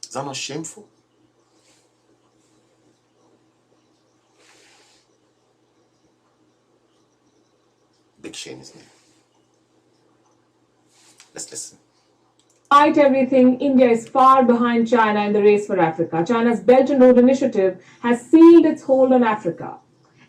Is that not shameful? Big shame, isn't it? Let's listen. Despite everything, India is far behind China in the race for Africa. China's Belt and Road Initiative has sealed its hold on Africa.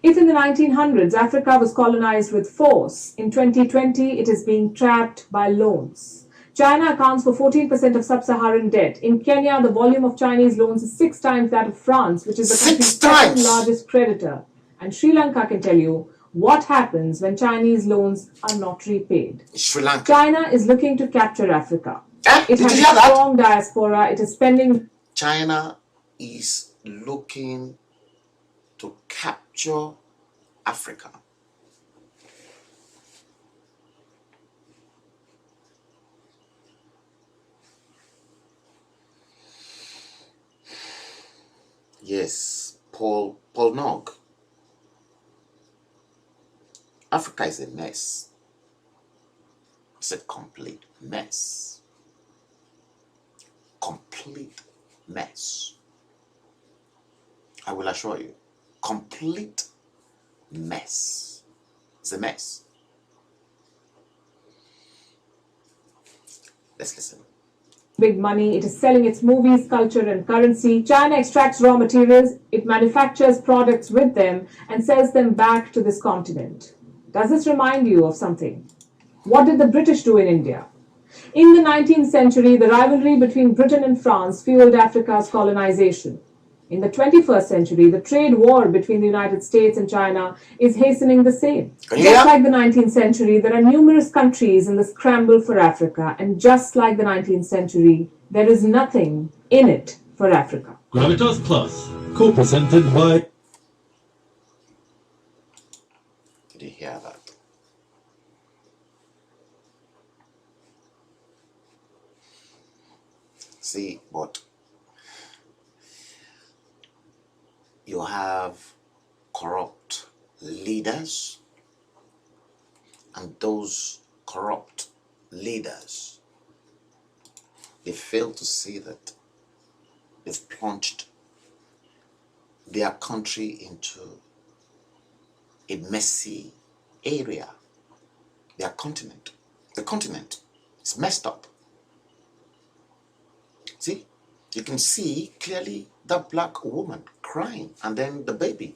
If in the 1900s Africa was colonized with force, in 2020 it is being trapped by loans. China accounts for 14% of sub-Saharan debt. In Kenya, the volume of Chinese loans is 6 times that of France, which is the country's second largest creditor. And Sri Lanka can tell you what happens when Chinese loans are not repaid. Sri Lanka. China is looking to capture Africa. It Did has you a hear that? strong diaspora. It is spending. China is looking to capture Africa. Yes, Paul Nog. Africa is a mess. It's a complete mess. Complete mess. I will assure you. Complete mess. It's a mess. Let's listen. Big money. It is selling its movies, culture, and currency. China extracts raw materials, it manufactures products with them, and sells them back to this continent. Does this remind you of something? What did the British do in India? In the 19th century, the rivalry between Britain and France fueled Africa's colonization. In the 21st century, the trade war between the United States and China is hastening the same. Just like the 19th century, there are numerous countries in the scramble for Africa, and just like the 19th century, there is nothing in it for Africa. Gravitas Plus, co-presented by... Did you hear that? See, but you have corrupt leaders, and those corrupt leaders, they fail to see that they've plunged their country into a messy area. Their continent. The continent is messed up. See, you can see clearly that black woman crying, and then the baby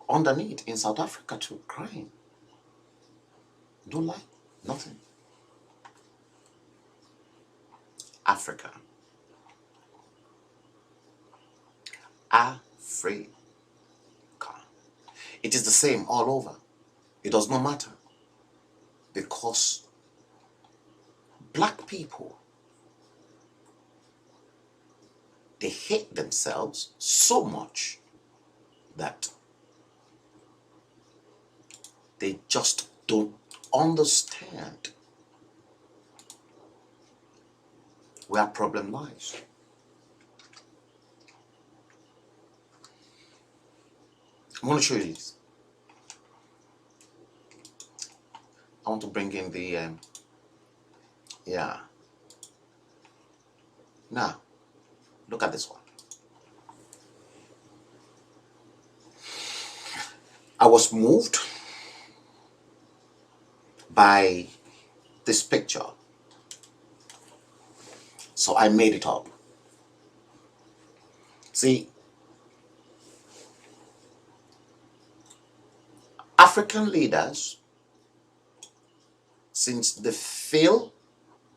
underneath in South Africa too crying. Don't lie, nothing. Africa. Africa. It is the same all over. It does not matter, because black people, they hate themselves so much that they just don't understand where problem lies. I want to show you this. I want to bring in the, yeah. Now, look at this one. I was moved by this picture, so I made it up. See, African leaders, since they fail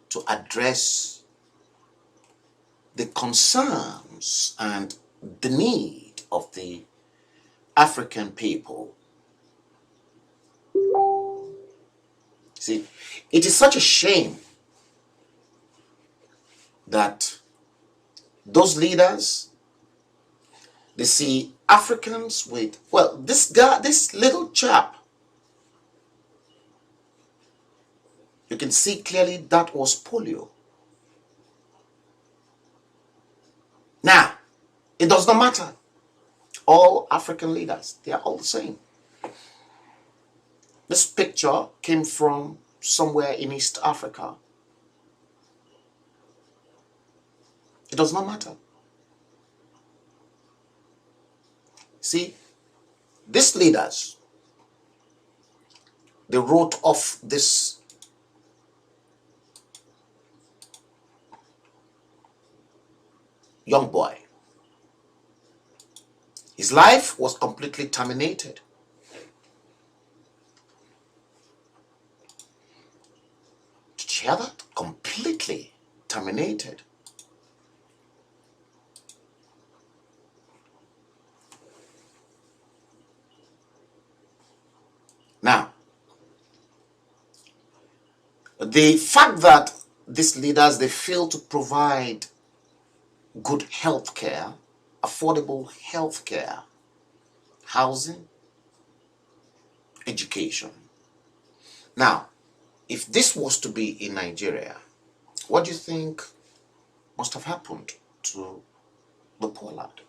to address the concerns and the need of the African people, see, it is such a shame that those leaders, they see Africans with, well, this guy, this little chap, you can see clearly that was polio. Now, it does not matter. All African leaders, they are all the same. This picture came from somewhere in East Africa. It does not matter. See, these leaders, they wrote off this young boy. His life was completely terminated. Did you hear that? Completely terminated. Now, the fact that these leaders, they fail to provide good health care, affordable health care, housing, education. Now, if this was to be in Nigeria, what do you think must have happened to the poor lad?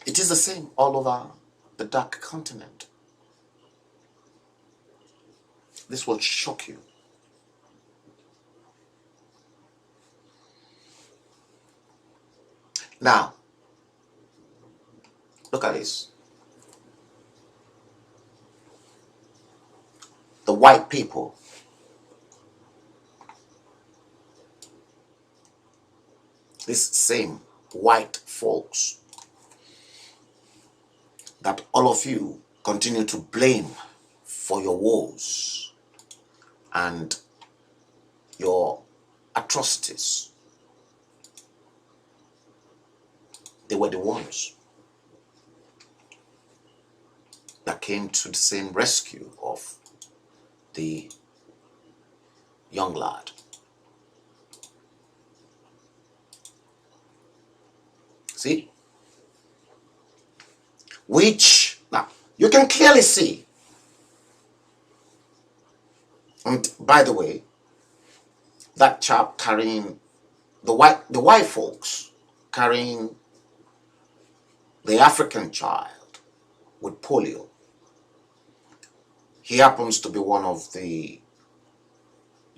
It is the same all over the dark continent. This will shock you. Now, look at this. The white people, these same white folks that all of you continue to blame for your woes and your atrocities, they were the ones that came to the same rescue of the young lad. See? Which, now, you can clearly see. And by the way, that chap carrying the white folks carrying the African child with polio, he happens to be one of the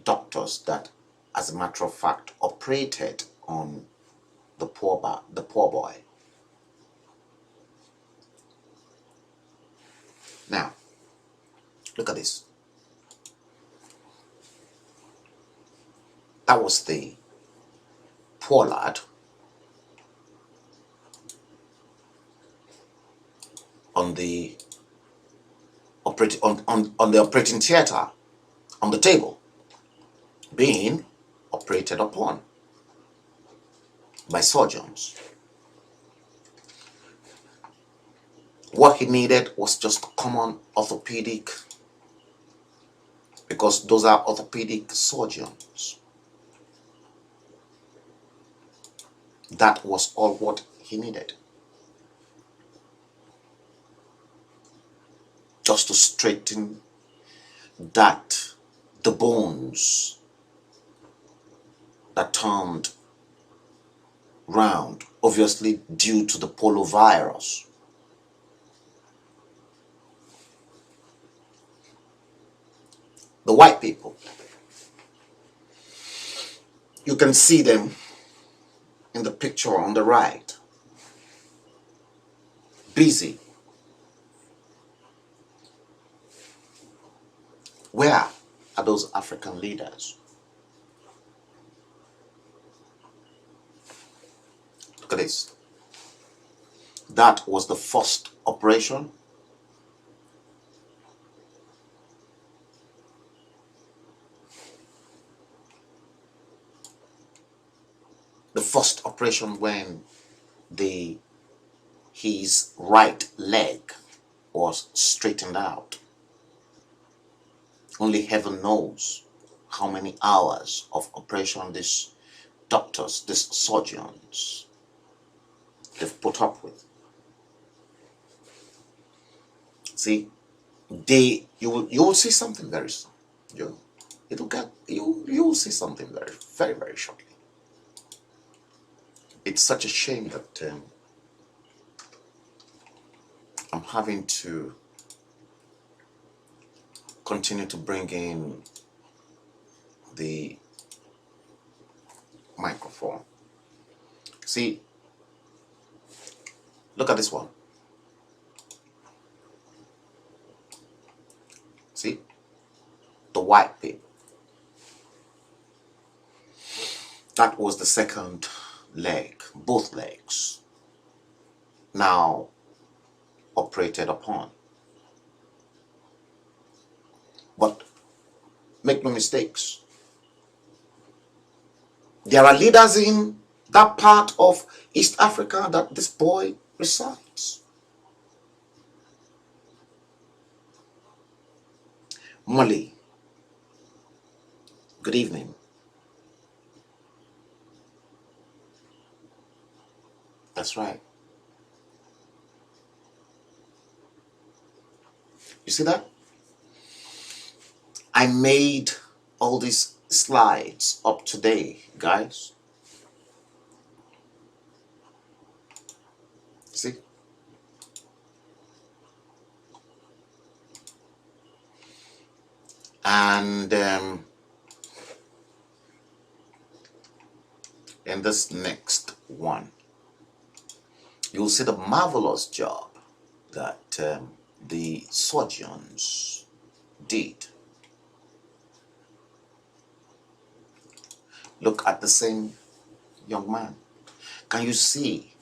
doctors that, as a matter of fact, operated on the poor boy. Now, look at this. That was the poor lad on the operating theater, on the table, being operated upon by surgeons. What he needed was just common orthopedic, because those are orthopedic surgeons. That was all what he needed. Just to straighten the bones that turned round, obviously due to the polio virus. The white people, you can see them in the picture on the right, busy. Where are those African leaders? Look at this. That was the first operation. The first operation when his right leg was straightened out. Only heaven knows how many hours of operation these doctors, these surgeons, they've put up with. See, you will see something very soon. You will see something very, very shortly. It's such a shame that I'm having to continue to bring in the microphone. See, look at this one. See, the white people. That was the second leg, both legs, now operated upon. But make no mistakes, there are leaders in that part of East Africa that this boy resides. Mali, Good evening. That's right. You see that? I made all these slides up today, guys. See? And in this next one, you'll see the marvelous job that the surgeons did. Look at the same young man. Can you see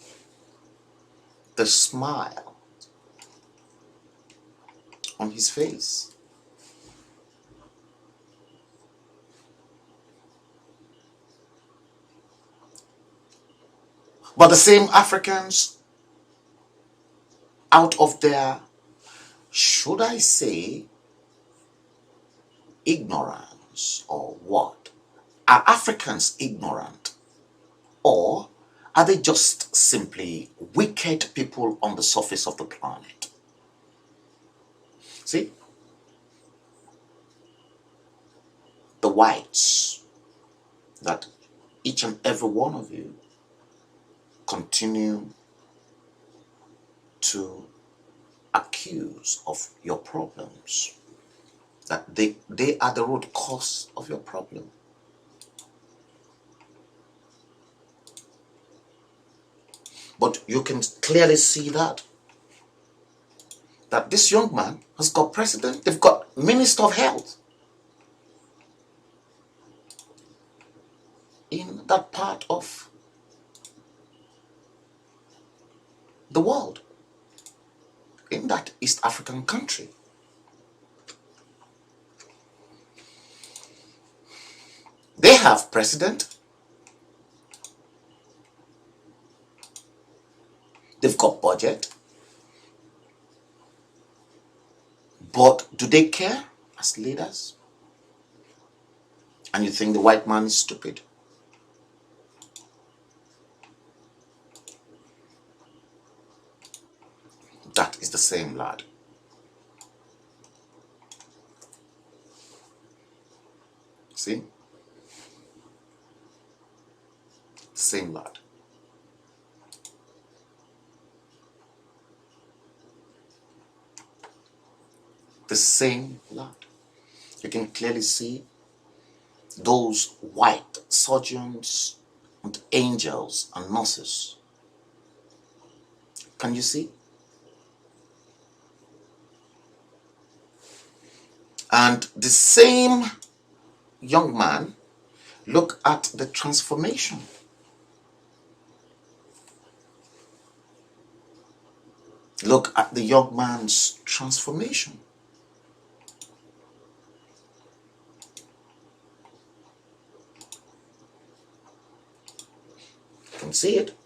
the smile on his face? But the same Africans, out of their, should I say, ignorance or what? Are Africans ignorant? Or are they just simply wicked people on the surface of the planet? See? The whites that each and every one of you continue to accuse of your problems, that they are the root cause of your problem. But you can clearly see that this young man has got president, they've got minister of health in that part of the world, in that East African country. They have president, they've got budget, but do they care as leaders? And you think the white man is stupid? That is the same lad. See? Same lad. The same lad. You can clearly see those white surgeons and angels and nurses. Can you see? And the same young man, look at the transformation. Look at the young man's transformation. You can see it.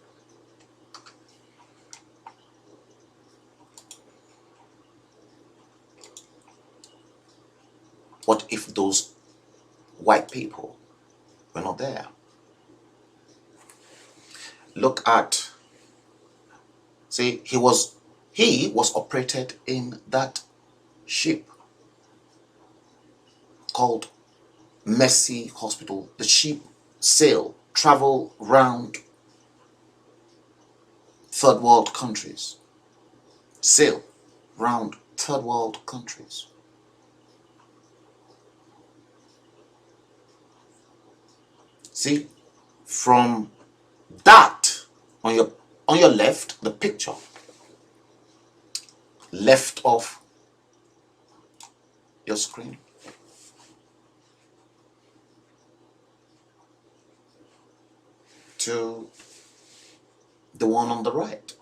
What if those white people were not there? Look at, see, he was operated in that ship called Mercy Hospital. The ship travel round third world countries. Sail round third world countries. See, from that on your left, the picture left of your screen, to the one on the right.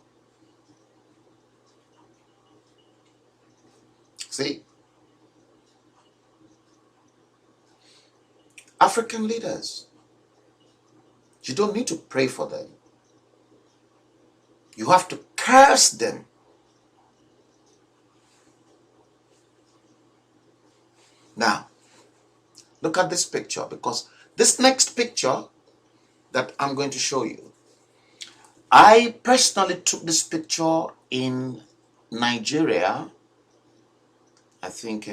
See, African leaders, you don't need to pray for them. You have to curse them. Now, Look at this picture, because this next picture that I'm going to show you, I personally took this picture in Nigeria, I think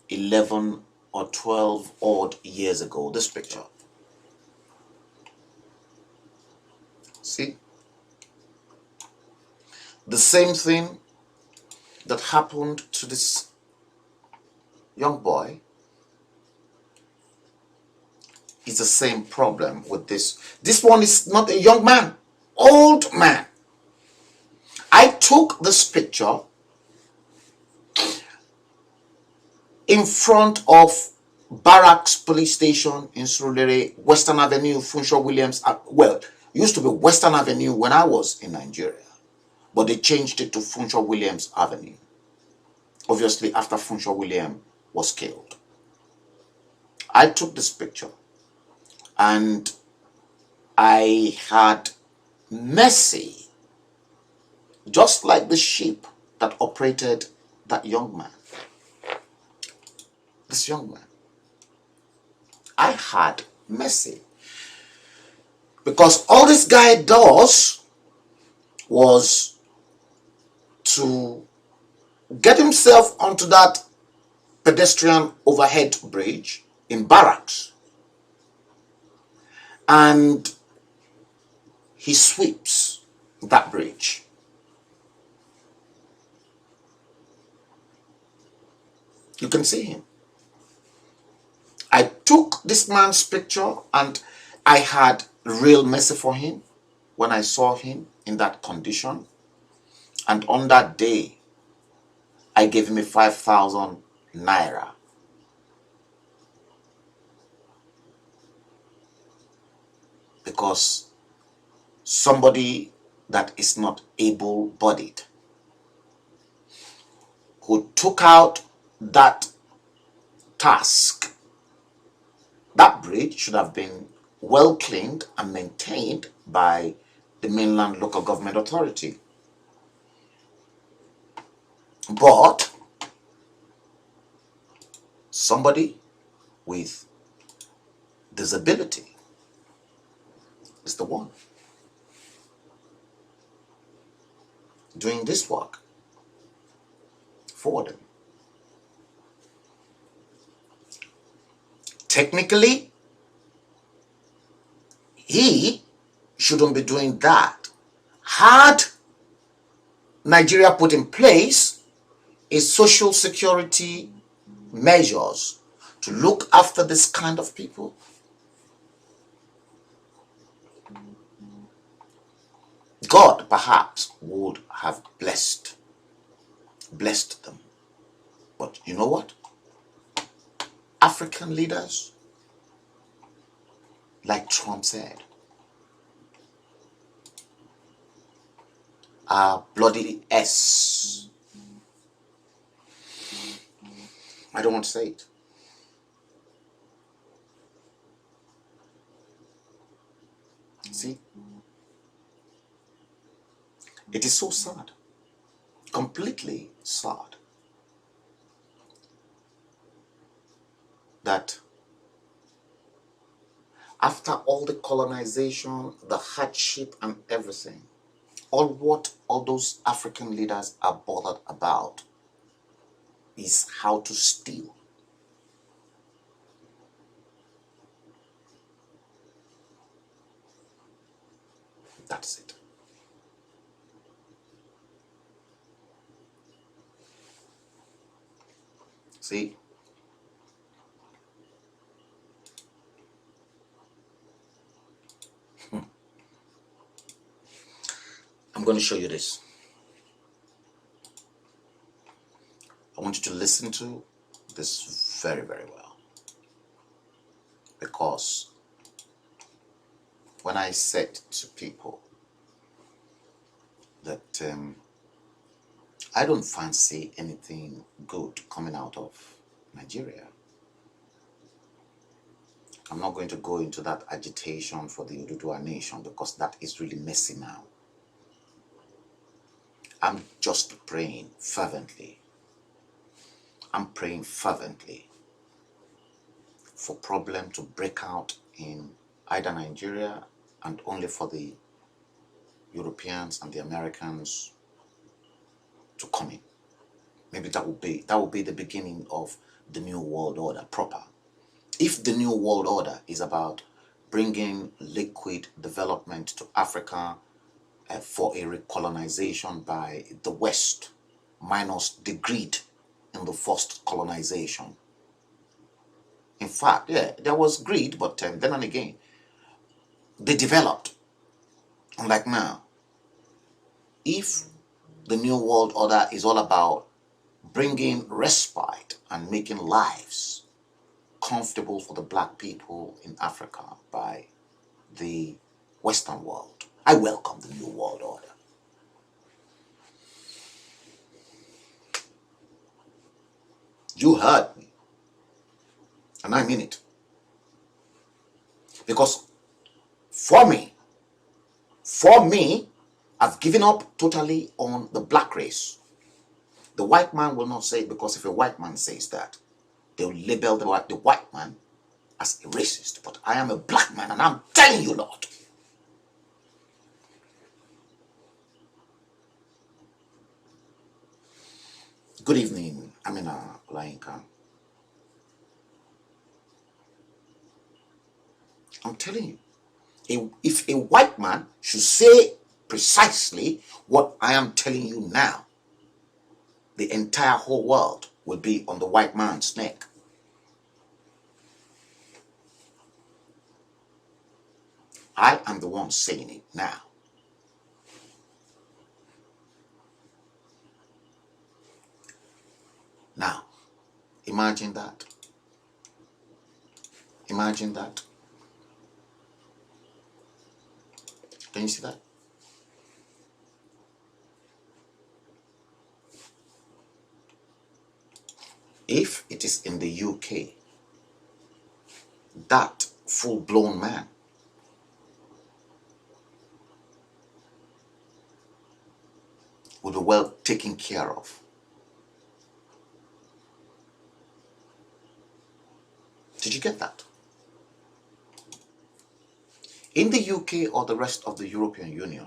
11 or 12 odd years ago, this picture. See? The same thing that happened to this young boy is the same problem with this. This one is not a young man, old man. I took this picture in front of Barracks Police Station in Surulere, Western Avenue, Funshaw Williams. Well, it used to be Western Avenue when I was in Nigeria, but they changed it to Funshaw Williams Avenue. Obviously, after Funshaw Williams was killed. I took this picture and I had mercy, just like the sheep that operated that young man. This young man. I had mercy. Because all this guy does was to get himself onto that pedestrian overhead bridge in Barracks, and he sweeps that bridge. You can see him. I took this man's picture and I had real mercy for him when I saw him in that condition. And on that day, I gave him a 5,000 naira. Because somebody that is not able-bodied, who took out that task, that bridge should have been well cleaned and maintained by the mainland local government authority. But somebody with disability is the one doing this work for them. Technically, he shouldn't be doing that. Had Nigeria put in place a social security measures to look after this kind of people, God perhaps would have blessed them. But you know what? African leaders, like Trump said, are bloody S. I don't want to say it. See? It is so sad. Completely sad. That after all the colonization, the hardship and everything, all those African leaders are bothered about is how to steal. That's it. See? I'm going to show you this. I want you to listen to this very, very well. Because when I said to people that I don't fancy anything good coming out of Nigeria, I'm not going to go into that agitation for the Ududua nation because that is really messy now. I'm just praying fervently I'm praying fervently for problem to break out in either Nigeria and only for the Europeans and the Americans to come in. Maybe that will be the beginning of the new world order proper. If the new world order is about bringing liquid development to Africa for a recolonization by the West, minus the greed in the first colonization. In fact, yeah, there was greed, but then and again, they developed. Unlike now, if the new world order is all about bringing respite and making lives comfortable for the black people in Africa by the Western world, I welcome the new world order. You heard me, and I mean it. Because for me, I've given up totally on the black race. The white man will not say it, because if a white man says that, they'll label the white man as a racist. But I am a black man, and I'm telling you, Lord. Good evening, Amina Lainka. I'm telling you, if a white man should say precisely what I am telling you now, the entire whole world will be on the white man's neck. I am the one saying it now. Now, imagine that. Imagine that. Can you see that? If it is in the UK, that full-blown man will be well taken care of. Did you get that? In the UK or the rest of the European Union,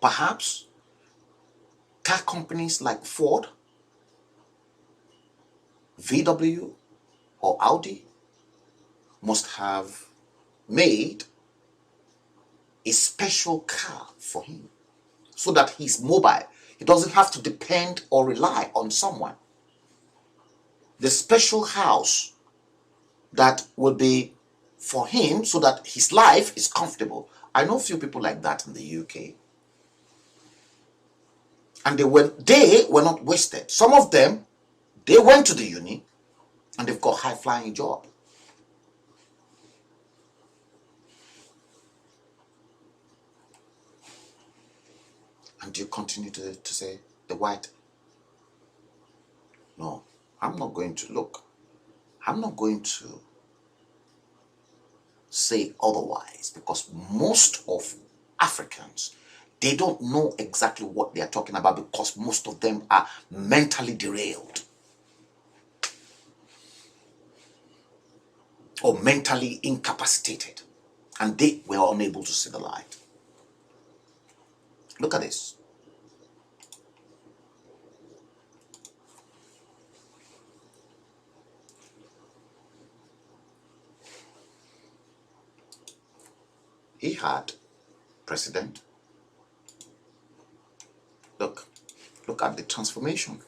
perhaps car companies like Ford, VW, or Audi must have made a special car for him so that he's mobile. He doesn't have to depend or rely on someone. The special house that will be for him so that his life is comfortable. I know a few people like that in the UK. And they were not wasted. Some of them, they went to the uni and they've got high-flying job. And you continue to say, the white. No, I'm not going to say otherwise, because most of Africans, they don't know exactly what they are talking about, because most of them are mentally derailed or mentally incapacitated, and they were unable to see the light. Look at this. He had president. Look at the transformation.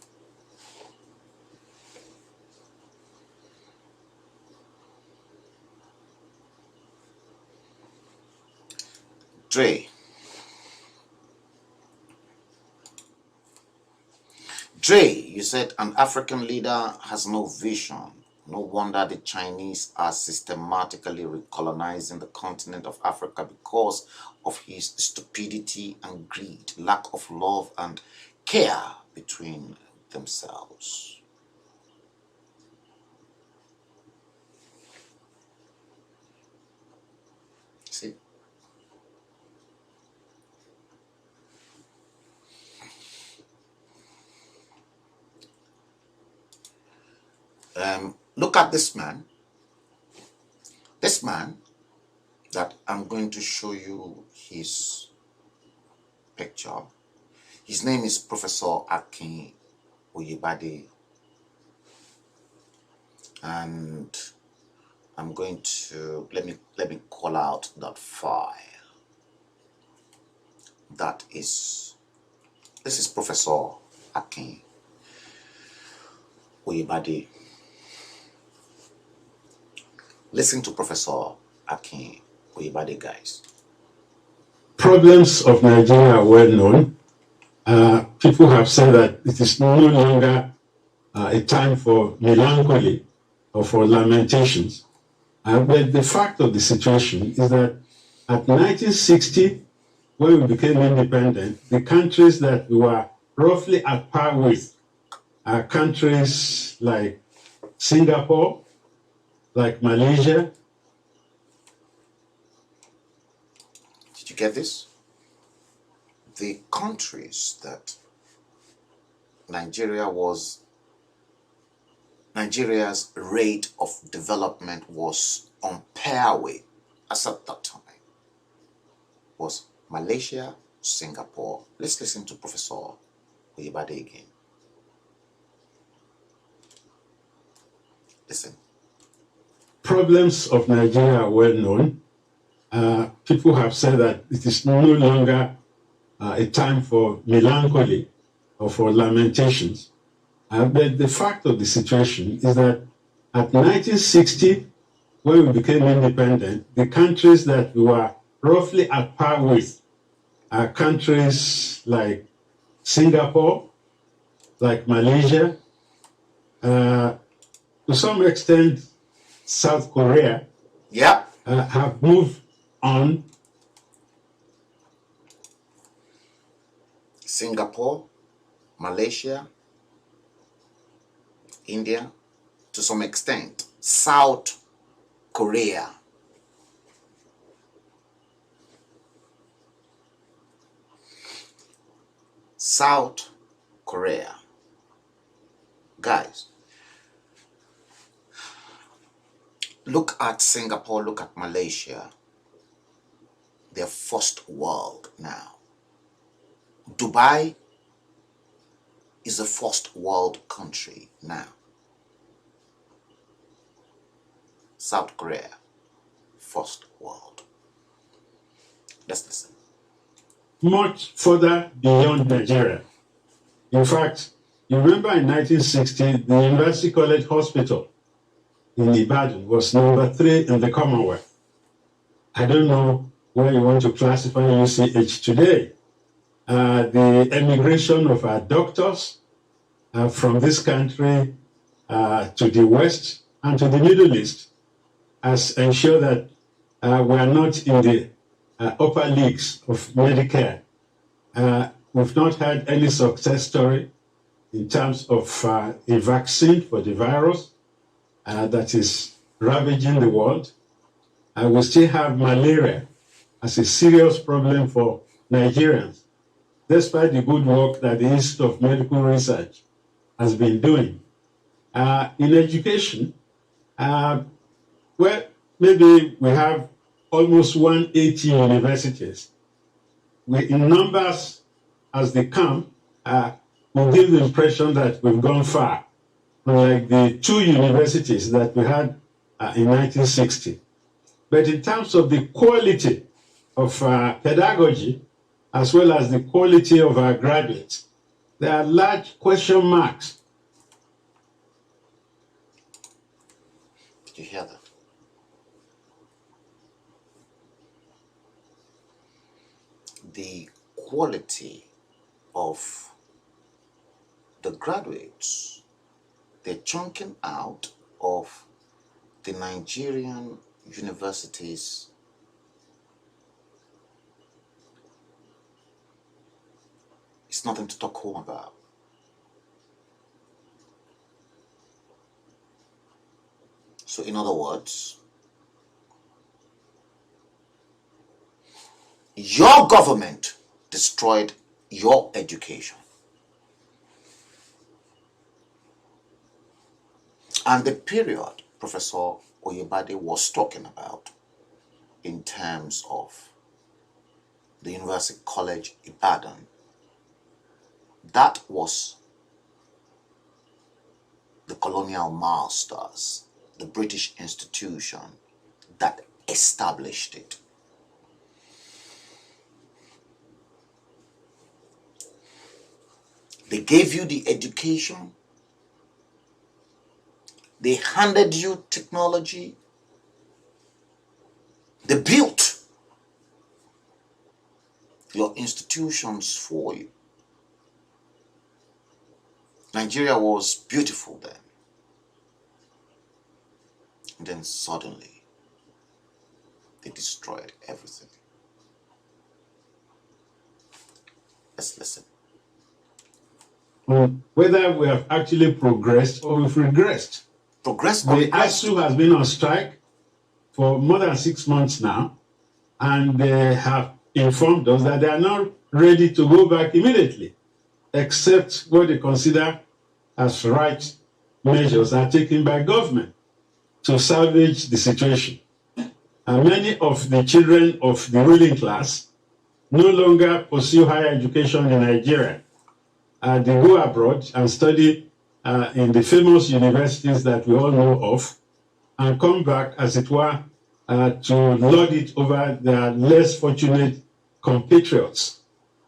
Dre, you said an African leader has no vision. No wonder the Chinese are systematically recolonizing the continent of Africa because of his stupidity and greed, lack of love and care between themselves. See? Look at this man. This man that I'm going to show you his picture. His name is Professor Akin Oyebade, and I'm going to let me call out that file. This is Professor Akin Oyebade. Listen to Professor Akin Oyebade, guys. Problems of Nigeria are well known. People have said that it is no longer a time for melancholy or for lamentations. But the fact of the situation is that at 1960, when we became independent, the countries that we were roughly at par with are countries like Singapore, like Malaysia. Did you get this? The countries that Nigeria's rate of development was on par with as at that time was Malaysia, Singapore. Let's listen to Professor Oyebade again. Listen. Problems of Nigeria are well known. People have said that it is no longer a time for melancholy or for lamentations. But the fact of the situation is that at 1960, when we became independent, the countries that we were roughly at par with are countries like Singapore, like Malaysia, to some extent, South Korea, have moved on. Singapore, Malaysia, India, to some extent, South Korea. South Korea. Guys, look at Singapore, look at Malaysia. They're first world now. Dubai is a first world country now. South Korea, first world. Let's listen. Much further beyond Nigeria. In fact, you remember in 1960, the University College Hospital in Ibadan was number 3 in the Commonwealth. I don't know where you want to classify UCH today. The emigration of our doctors from this country to the West and to the Middle East has ensured that we are not in the upper leagues of Medicare. We've not had any success story in terms of a vaccine for the virus that is ravaging the world. We still have malaria as a serious problem for Nigerians, despite the good work that the Institute of Medical Research has been doing. In education, well, maybe we have almost 180 universities. In numbers as they come, we give the impression that we've gone far, unlike the 2 universities that we had in 1960. But in terms of the quality of pedagogy, as well as the quality of our graduates, there are large question marks. Did you hear that? The quality of the graduates, they're chunking out of the Nigerian universities. It's nothing to talk home about. So in other words, your government destroyed your education. And the period Professor Oyebade was talking about in terms of the University College Ibadan, that was the colonial masters, the British institution that established it. They gave you the education, they handed you technology, they built your institutions for you. Nigeria was beautiful then. And then suddenly, they destroyed everything. Let's listen. Whether we have actually progressed or we've regressed. Progress or The regressed? ASU has been on strike for more than 6 months now, and they have informed us that they are not ready to go back immediately, except what they consider as right measures are taken by government to salvage the situation. And many of the children of the ruling class no longer pursue higher education in Nigeria. They go abroad and study in the famous universities that we all know of, and come back, as it were, to lord it over their less fortunate compatriots.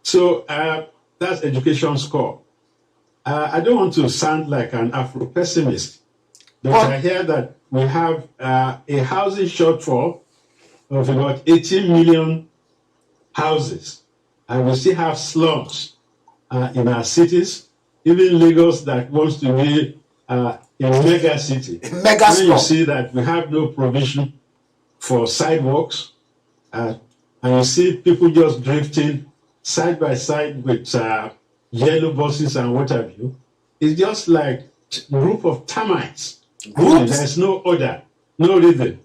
So that's education score. I don't want to sound like an Afro-pessimist, but I hear that we have a housing shortfall of about 18 million houses, and we still have slums in our cities, even Lagos that wants to be a mega city. Mega when you slum. see that we have no provision for sidewalks, and you see people just drifting side by side with yellow buses and what have you, it's just like a group of termites. Groups? There's no order, no rhythm.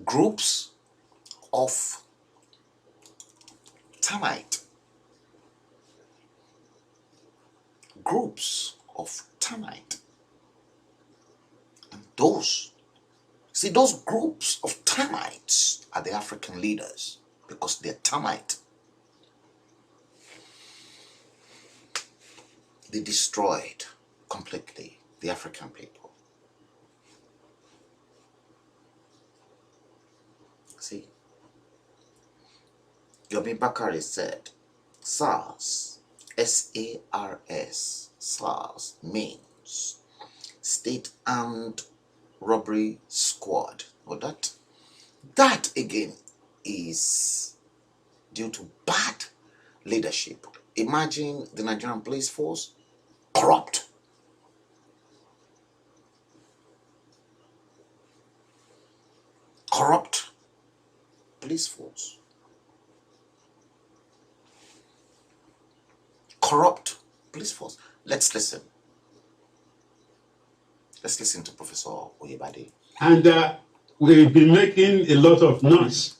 Groups of termite. Groups of termite. And those groups of termites are the African leaders, because they're termite. They destroyed completely the African people. See, Yomi Bakari said, SARS, S-A-R-S, SARS means State Armed Robbery Squad. Or that again is due to bad leadership. Imagine the Nigerian police force corrupt. Corrupt police force. Corrupt police force. Let's listen. Let's listen to Professor Oyebade. And we've been making a lot of noise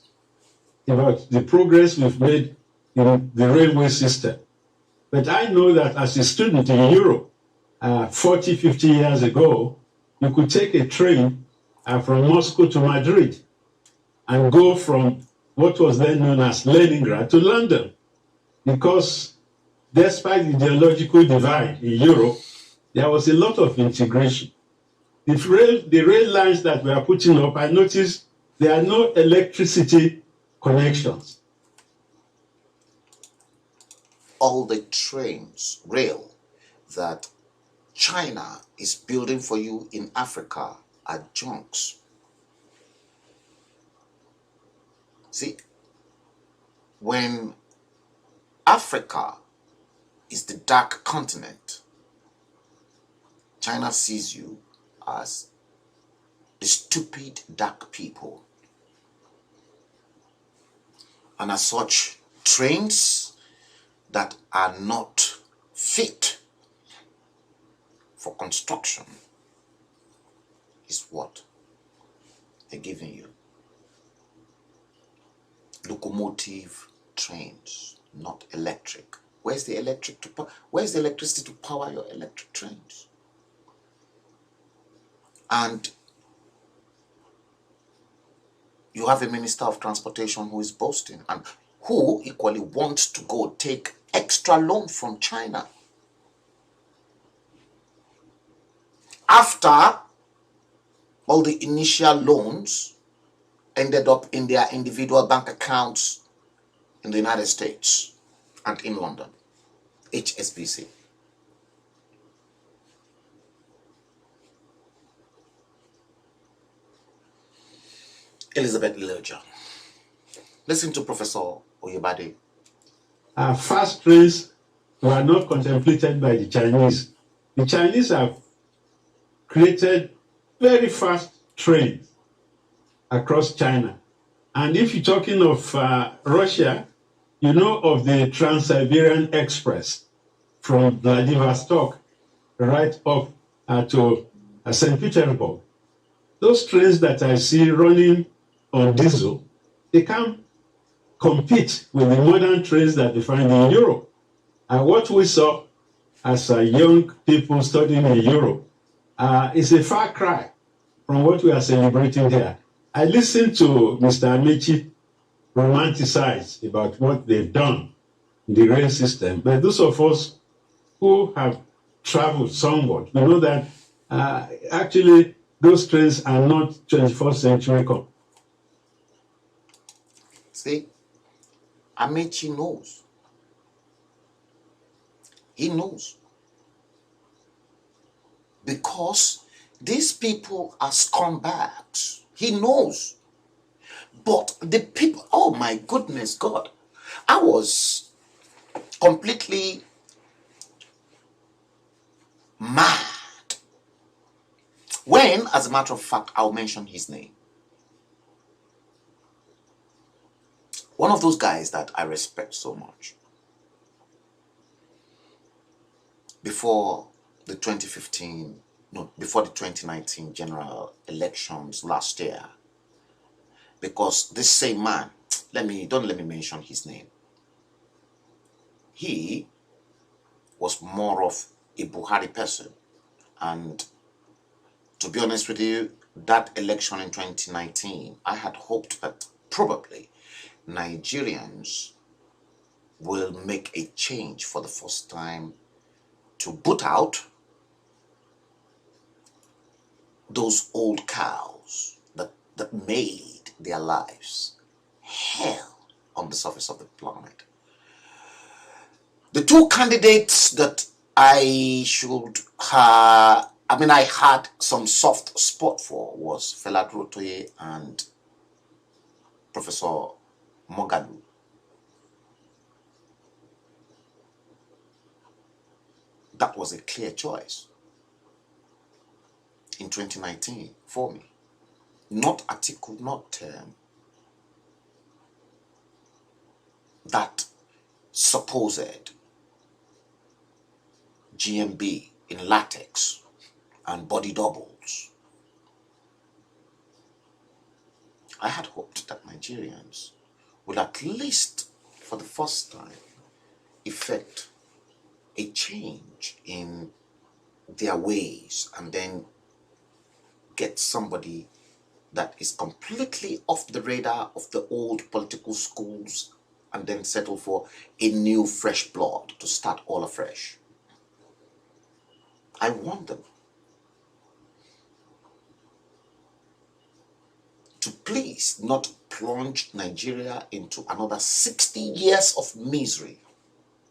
about the progress we've made in the railway system. But I know that as a student in Europe, 40, 50 years ago, you could take a train from Moscow to Madrid and go from what was then known as Leningrad to London. Because despite the ideological divide in Europe, there was a lot of integration. The rail lines that we are putting up, I noticed there are no electricity connections. All the trains, rail, that China is building for you in Africa are junks. See, when Africa is the dark continent, China sees you as the stupid dark people. And as such, trains that are not fit for construction is what they're giving you. Locomotive trains, not electric. Where's the electricity to power your electric trains? And you have a minister of transportation who is boasting and who equally wants to go take extra loan from China. After all the initial loans ended up in their individual bank accounts in the United States and in London, HSBC. Elizabeth Iloja. Listen to Professor Oyebade. Fast trains were not contemplated by the Chinese. The Chinese have created very fast trains across China. And if you're talking of Russia, you know of the Trans-Siberian Express from Vladivostok right up to St. Petersburg. Those trains that I see running on diesel, they can't compete with the modern trains that we find in Europe. And what we saw as young people studying in Europe is a far cry from what we are celebrating here. I listened to Mr. Amechi romanticize about what they've done in the rail system, but those of us who have traveled somewhat, we know that actually those trains are not 21st century come. See, Amechi knows. He knows. Because these people are scumbags. He knows. But the people, oh my goodness, God. I was completely mad when, as a matter of fact, I'll mention his name. One of those guys that I respect so much. Before the 2019 general elections last year, because this same man, don't let me mention his name. He was more of a Buhari person, and to be honest with you, that election in 2019, I had hoped that probably Nigerians will make a change for the first time to boot out those old cows that made their lives hell on the surface of the planet. The two candidates that I had some soft spot for was Fela Durotoye and Professor Mogadu. That was a clear choice in 2019 for me. Not Atiku, not that supposed GMB in latex and body doubles. I had hoped that Nigerians would at least, for the first time, effect a change in their ways and then get somebody that is completely off the radar of the old political schools and then settle for a new fresh blood to start all afresh. I want them to please not plunge Nigeria into another 60 years of misery.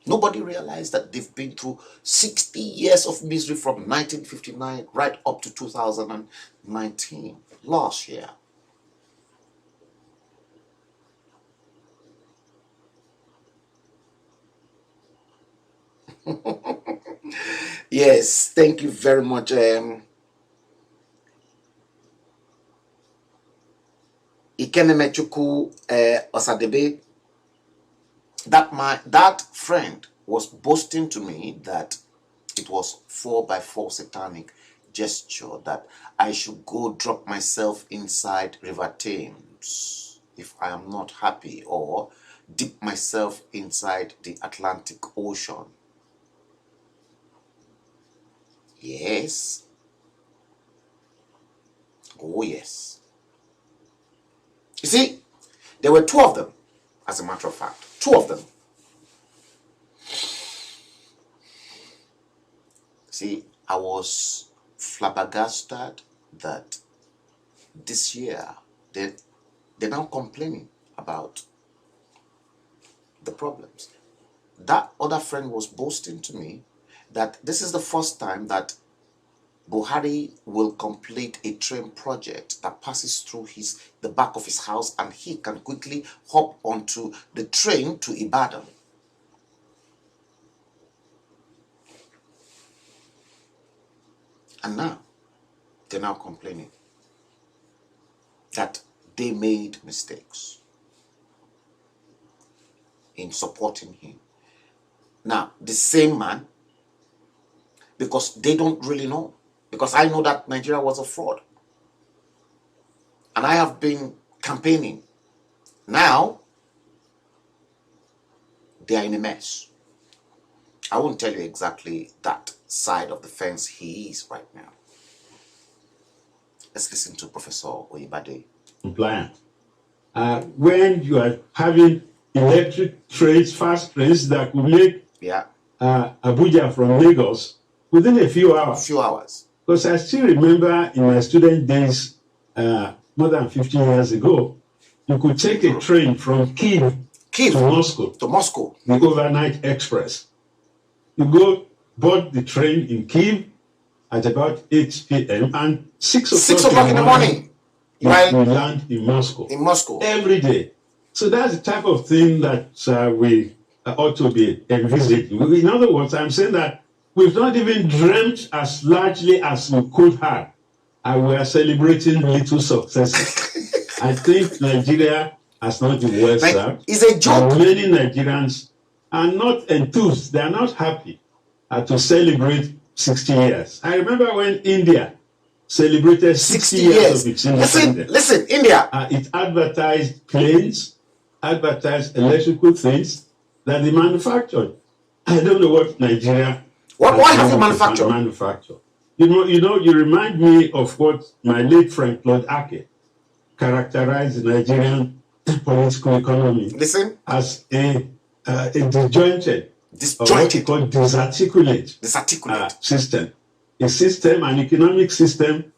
Nobody realized that they've been through 60 years of misery from 1959 right up to 2019, last year. Yes, thank you very much. Ikenemechuku Osadebe. That friend was boasting to me that it was 4x4 satanic gesture that I should go drop myself inside River Thames if I am not happy, or dip myself inside the Atlantic Ocean. Yes. Oh, yes. You see, there were two of them, as a matter of fact. Two of them. See, I was flabbergasted that this year they're now complaining about the problems. That other friend was boasting to me that this is the first time that Buhari will complete a train project that passes through the back of his house, and he can quickly hop onto the train to Ibadan. And now they're now complaining that they made mistakes in supporting him. Now, the same man, because they don't really know, because I know that Nigeria was a fraud. And I have been campaigning. Now, they are in a mess. I won't tell you exactly that side of the fence he is right now. Let's listen to Professor Oyibade. Compliant. When you are having electric trains, fast trains that could make Abuja from Lagos within a few hours. Because I still remember in my student days, more than 15 years ago, you could take a train from Kiev to Moscow, the overnight express. You go board the train in Kiev at about 8 p.m. and 6 o'clock in the morning, you land in Moscow. Every day. So that's the type of thing that we ought to be envisaging. In other words, I'm saying that we've not even dreamt as largely as we could have, and we are celebrating little successes. I think Nigeria has not been well served. It's a joke. And many Nigerians are not enthused. They are not happy to celebrate 60 years. I remember when India celebrated 60 years of its independence. Listen, India. It advertised planes, advertised electrical things that they manufactured. I don't know what Nigeria. What have you manufactured? You remind me of what my late friend Claude Ake characterized the Nigerian political economy as a disjointed, or what he called disarticulate system. A system, an economic system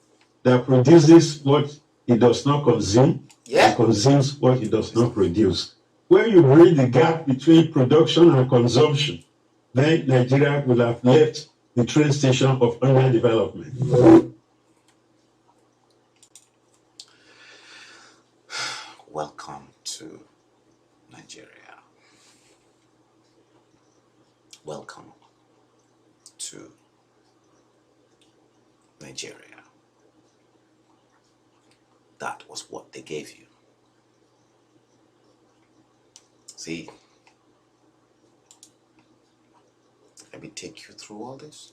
that produces what it does not consume and consumes what it does not produce. When you bridge the gap between production and consumption, then Nigeria will have left the train station of underdevelopment. Welcome to Nigeria. Welcome to Nigeria. That was what they gave you. See, let me take you through all this.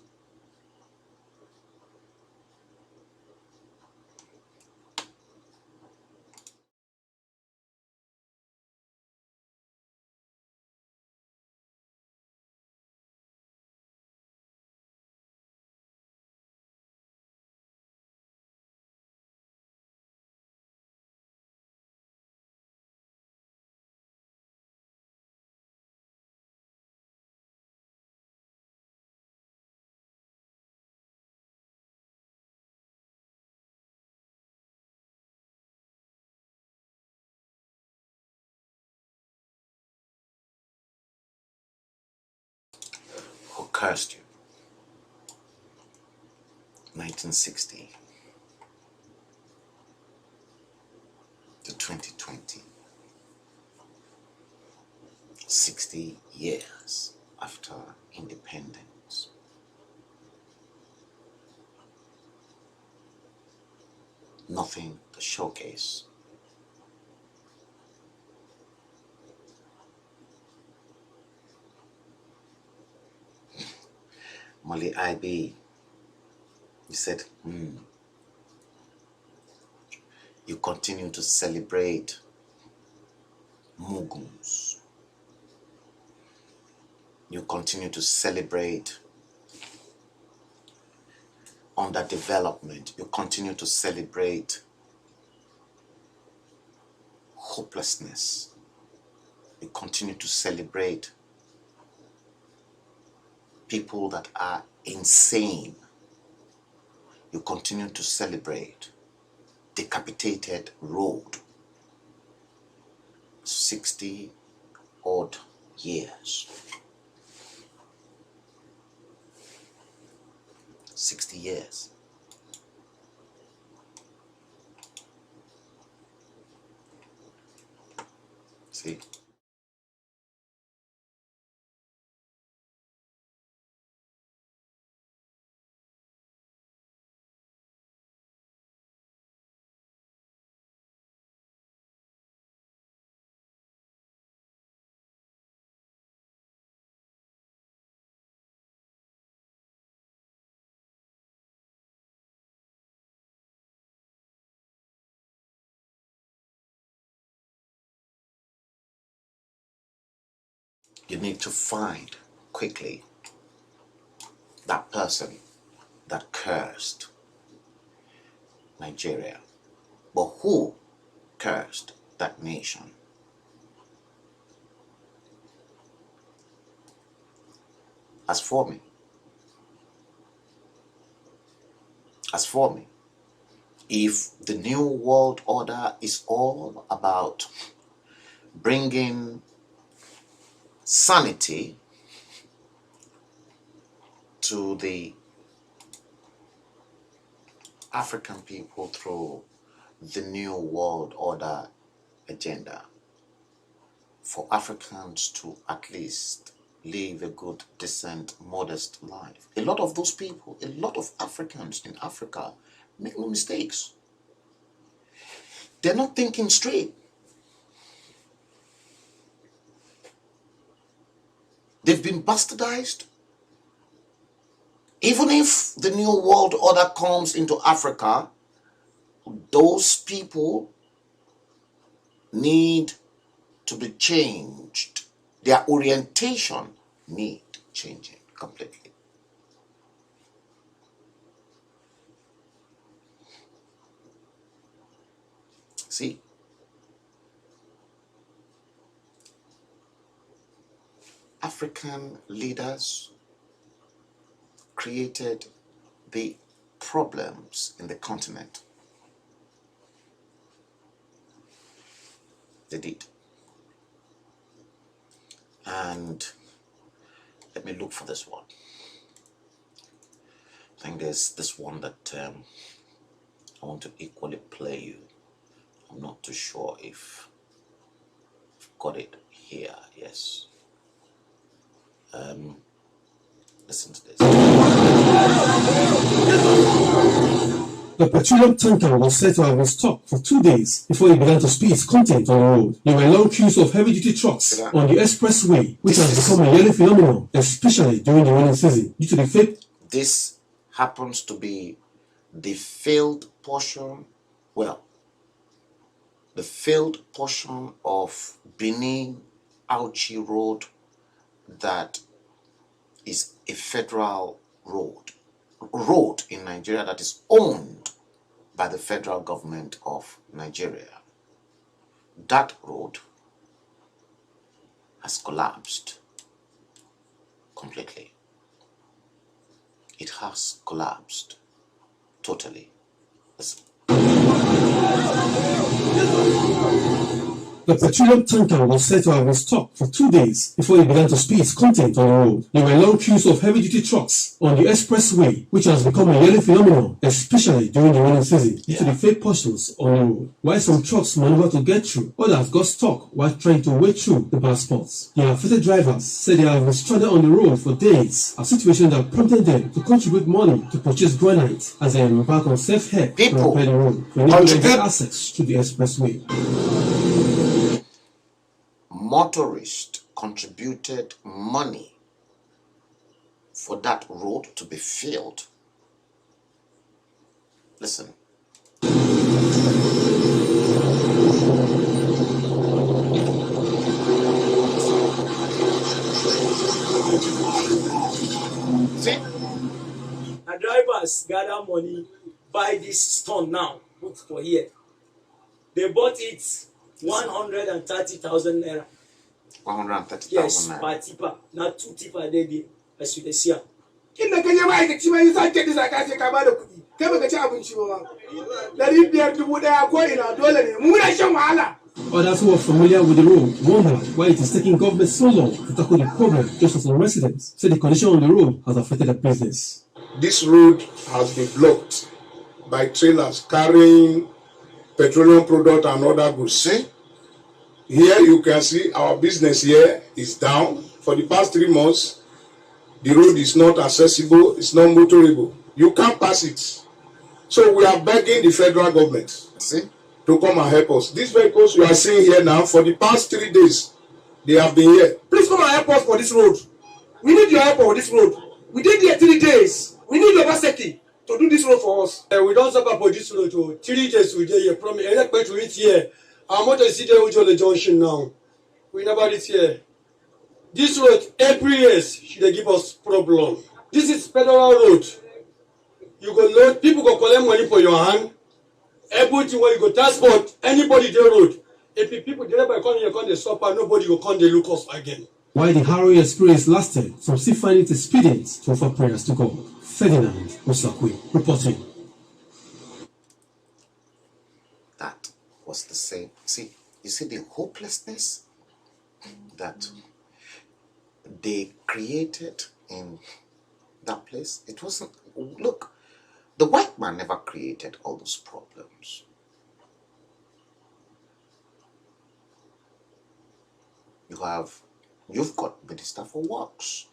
Who cursed you? 1960 to 2020. 60 years after independence. Nothing to showcase. Molly IB, you said, you continue to celebrate Mughals. You continue to celebrate underdevelopment. You continue to celebrate hopelessness. You continue to celebrate people that are insane. You continue to celebrate decapitated road. 60 odd years. 60 years. See? You need to find quickly that person that cursed Nigeria. But who cursed that nation? As for me, if the New World Order is all about bringing sanity to the African people through the New World Order agenda, for Africans to at least live a good, decent, modest life. A lot of those people, a lot of Africans in Africa, make no mistakes. They're not thinking straight. They've been bastardized. Even if the New World Order comes into Africa, those people need to be changed. Their orientation need changing completely. See, African leaders created the problems in the continent. They did. And let me look for this one. I think there's this one that I want to equally play you. I'm not too sure if I've got it here. Yes. Listen to this. The petroleum tanker was said to have been stopped for 2 days before it began to spill its content on the road. There were long queues of heavy-duty trucks on the expressway, which has become a yearly phenomenon, especially during the rainy season, due to the fact. This happens to be the failed portion, the failed portion of Benin Auchi Road that is a federal road in Nigeria that is owned by the federal government of Nigeria. That road has collapsed completely. It has collapsed totally. Listen. The petroleum tanker was said to have been stopped for 2 days before it began to spill its content on the road. There were long queues of heavy-duty trucks on the expressway, which has become a yearly phenomenon, especially during the rainy season, due to the fake portions on the road. While some trucks maneuvered to get through, others got stuck while trying to wade through the bad spots. The affected drivers said they have been stranded on the road for days, a situation that prompted them to contribute money to purchase granite as they embark on self-help to repair the road to enable them get access to the expressway. Motorists contributed money for that road to be filled. Listen. See? our drivers gather money, buy this stone now, put for here. They bought it 130,000 naira. 130,000 Yes, naira. per tipper. Now 2 tipper they did, as you can see. Inda ka je ma'aikaci ma yasa ke disa ka ce ka bada kuɗi kai baka ci abinci ba 500 1,000 ko ina dole ne mu muna shan wahala. Others who are familiar with the road wonder why it is taking government so long to tackle the problem. Just as some residents say the condition on the road has affected their business. This road has been blocked by trailers carrying petroleum product and other goods. See? Here you can see our business here is down. For the past 3 months, the road is not accessible, it's not motorable. You can't pass it. So we are begging the federal government, see, to come and help us. These vehicles you are seeing here now, for the past 3 days, they have been here. Please come and help us for this road. We need your help for this road. We did here 3 days. We need your Baseki to do this road for us. We don't suffer for this road. 3 days we did here. From Elekpe to reach here. Our motor is sitting with the junction now. We never reach here. This road every year should give us problem. This is federal road. You go load, people go collect money for your hand. Everything where you go transport, anybody the road. If the people driver come here, come they suffer, nobody will come they look us again. While the harrowing experience lasted, some still find it expedient to offer prayers to God. Ferdinand Osakwe reporting. That was the same. See, you see the hopelessness that they created in that place. It wasn't, look, the white man never created all those problems. You've got Minister for Works.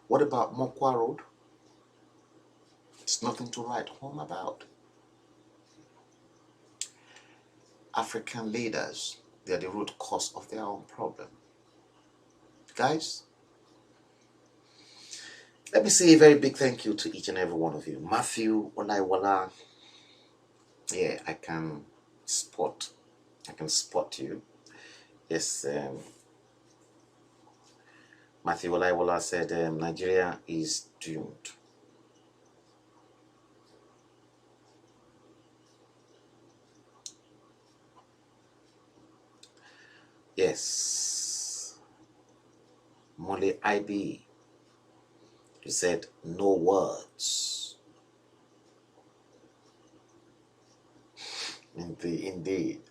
What about Mokwa Road? It's nothing to write home about. African leaders, they are the root cause of their own problem. Guys, let me say a very big thank you to each and every one of you. Matthew Olaiwala, yeah, I can spot you. Yes, Matthew Olaiwala said Nigeria is doomed. Yes. Mole IB, he said no words. Indeed.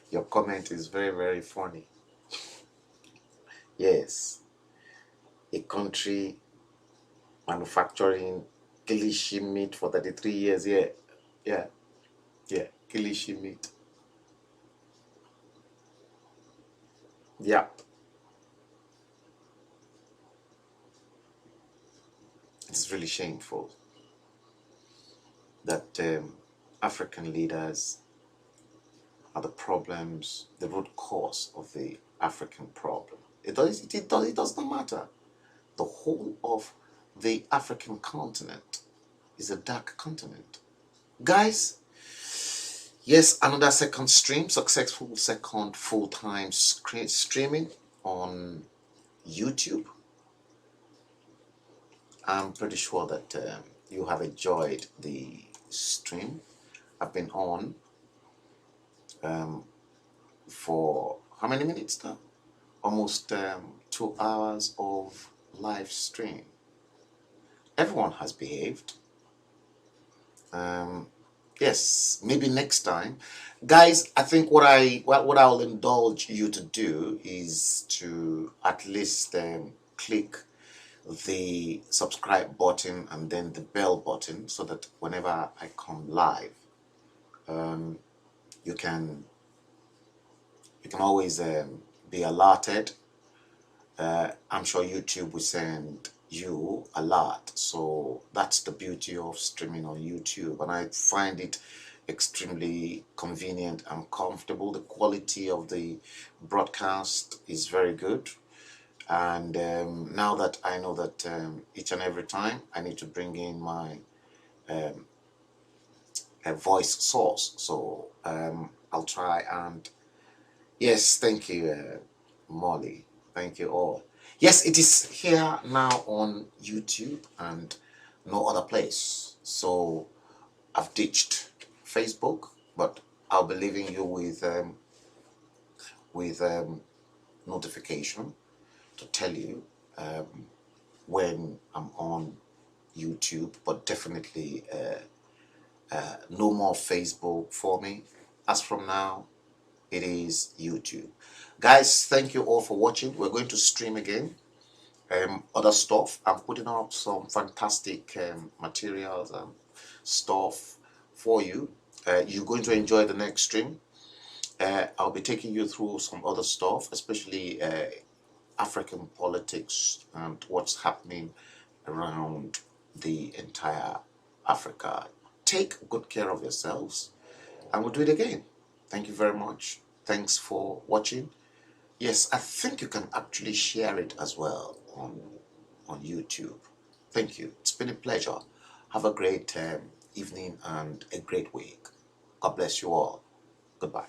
Your comment is very, very funny. Yes. A country manufacturing kilishi meat for 33 years. Yeah. Kilishi meat. Yeah. It's really shameful that African leaders are the problems, the root cause of the African problem. It does not matter. The whole of the African continent is a dark continent. Guys, yes, another successful second full-time streaming on YouTube. I'm pretty sure that you have enjoyed the stream. I've been on for how many minutes now? Almost 2 hours of live stream. Everyone has behaved. Yes, maybe next time. Guys, I think what I'll indulge you to do is to at least click the subscribe button and then the bell button so that whenever I come live, you can always be alerted. I'm sure YouTube will send you a lot, so that's the beauty of streaming on YouTube, and I find it extremely convenient and comfortable. The quality of the broadcast is very good, and now that I know that each and every time I need to bring in my a voice source, so I'll try and yes, thank you, Molly. Thank you all. Yes, it is here now on YouTube and no other place. So I've ditched Facebook, but I'll be leaving you with notification to tell you when I'm on YouTube, but definitely no more Facebook for me. As from now, it is YouTube. Guys, thank you all for watching. We're going to stream again. Other stuff. I'm putting up some fantastic materials and stuff for you. You're going to enjoy the next stream. I'll be taking you through some other stuff, especially African politics and what's happening around the entire Africa. Take good care of yourselves, and we'll do it again. Thank you very much. Thanks for watching. Yes, I think you can actually share it as well on YouTube. Thank you. It's been a pleasure. Have a great evening and a great week. God bless you all. Goodbye.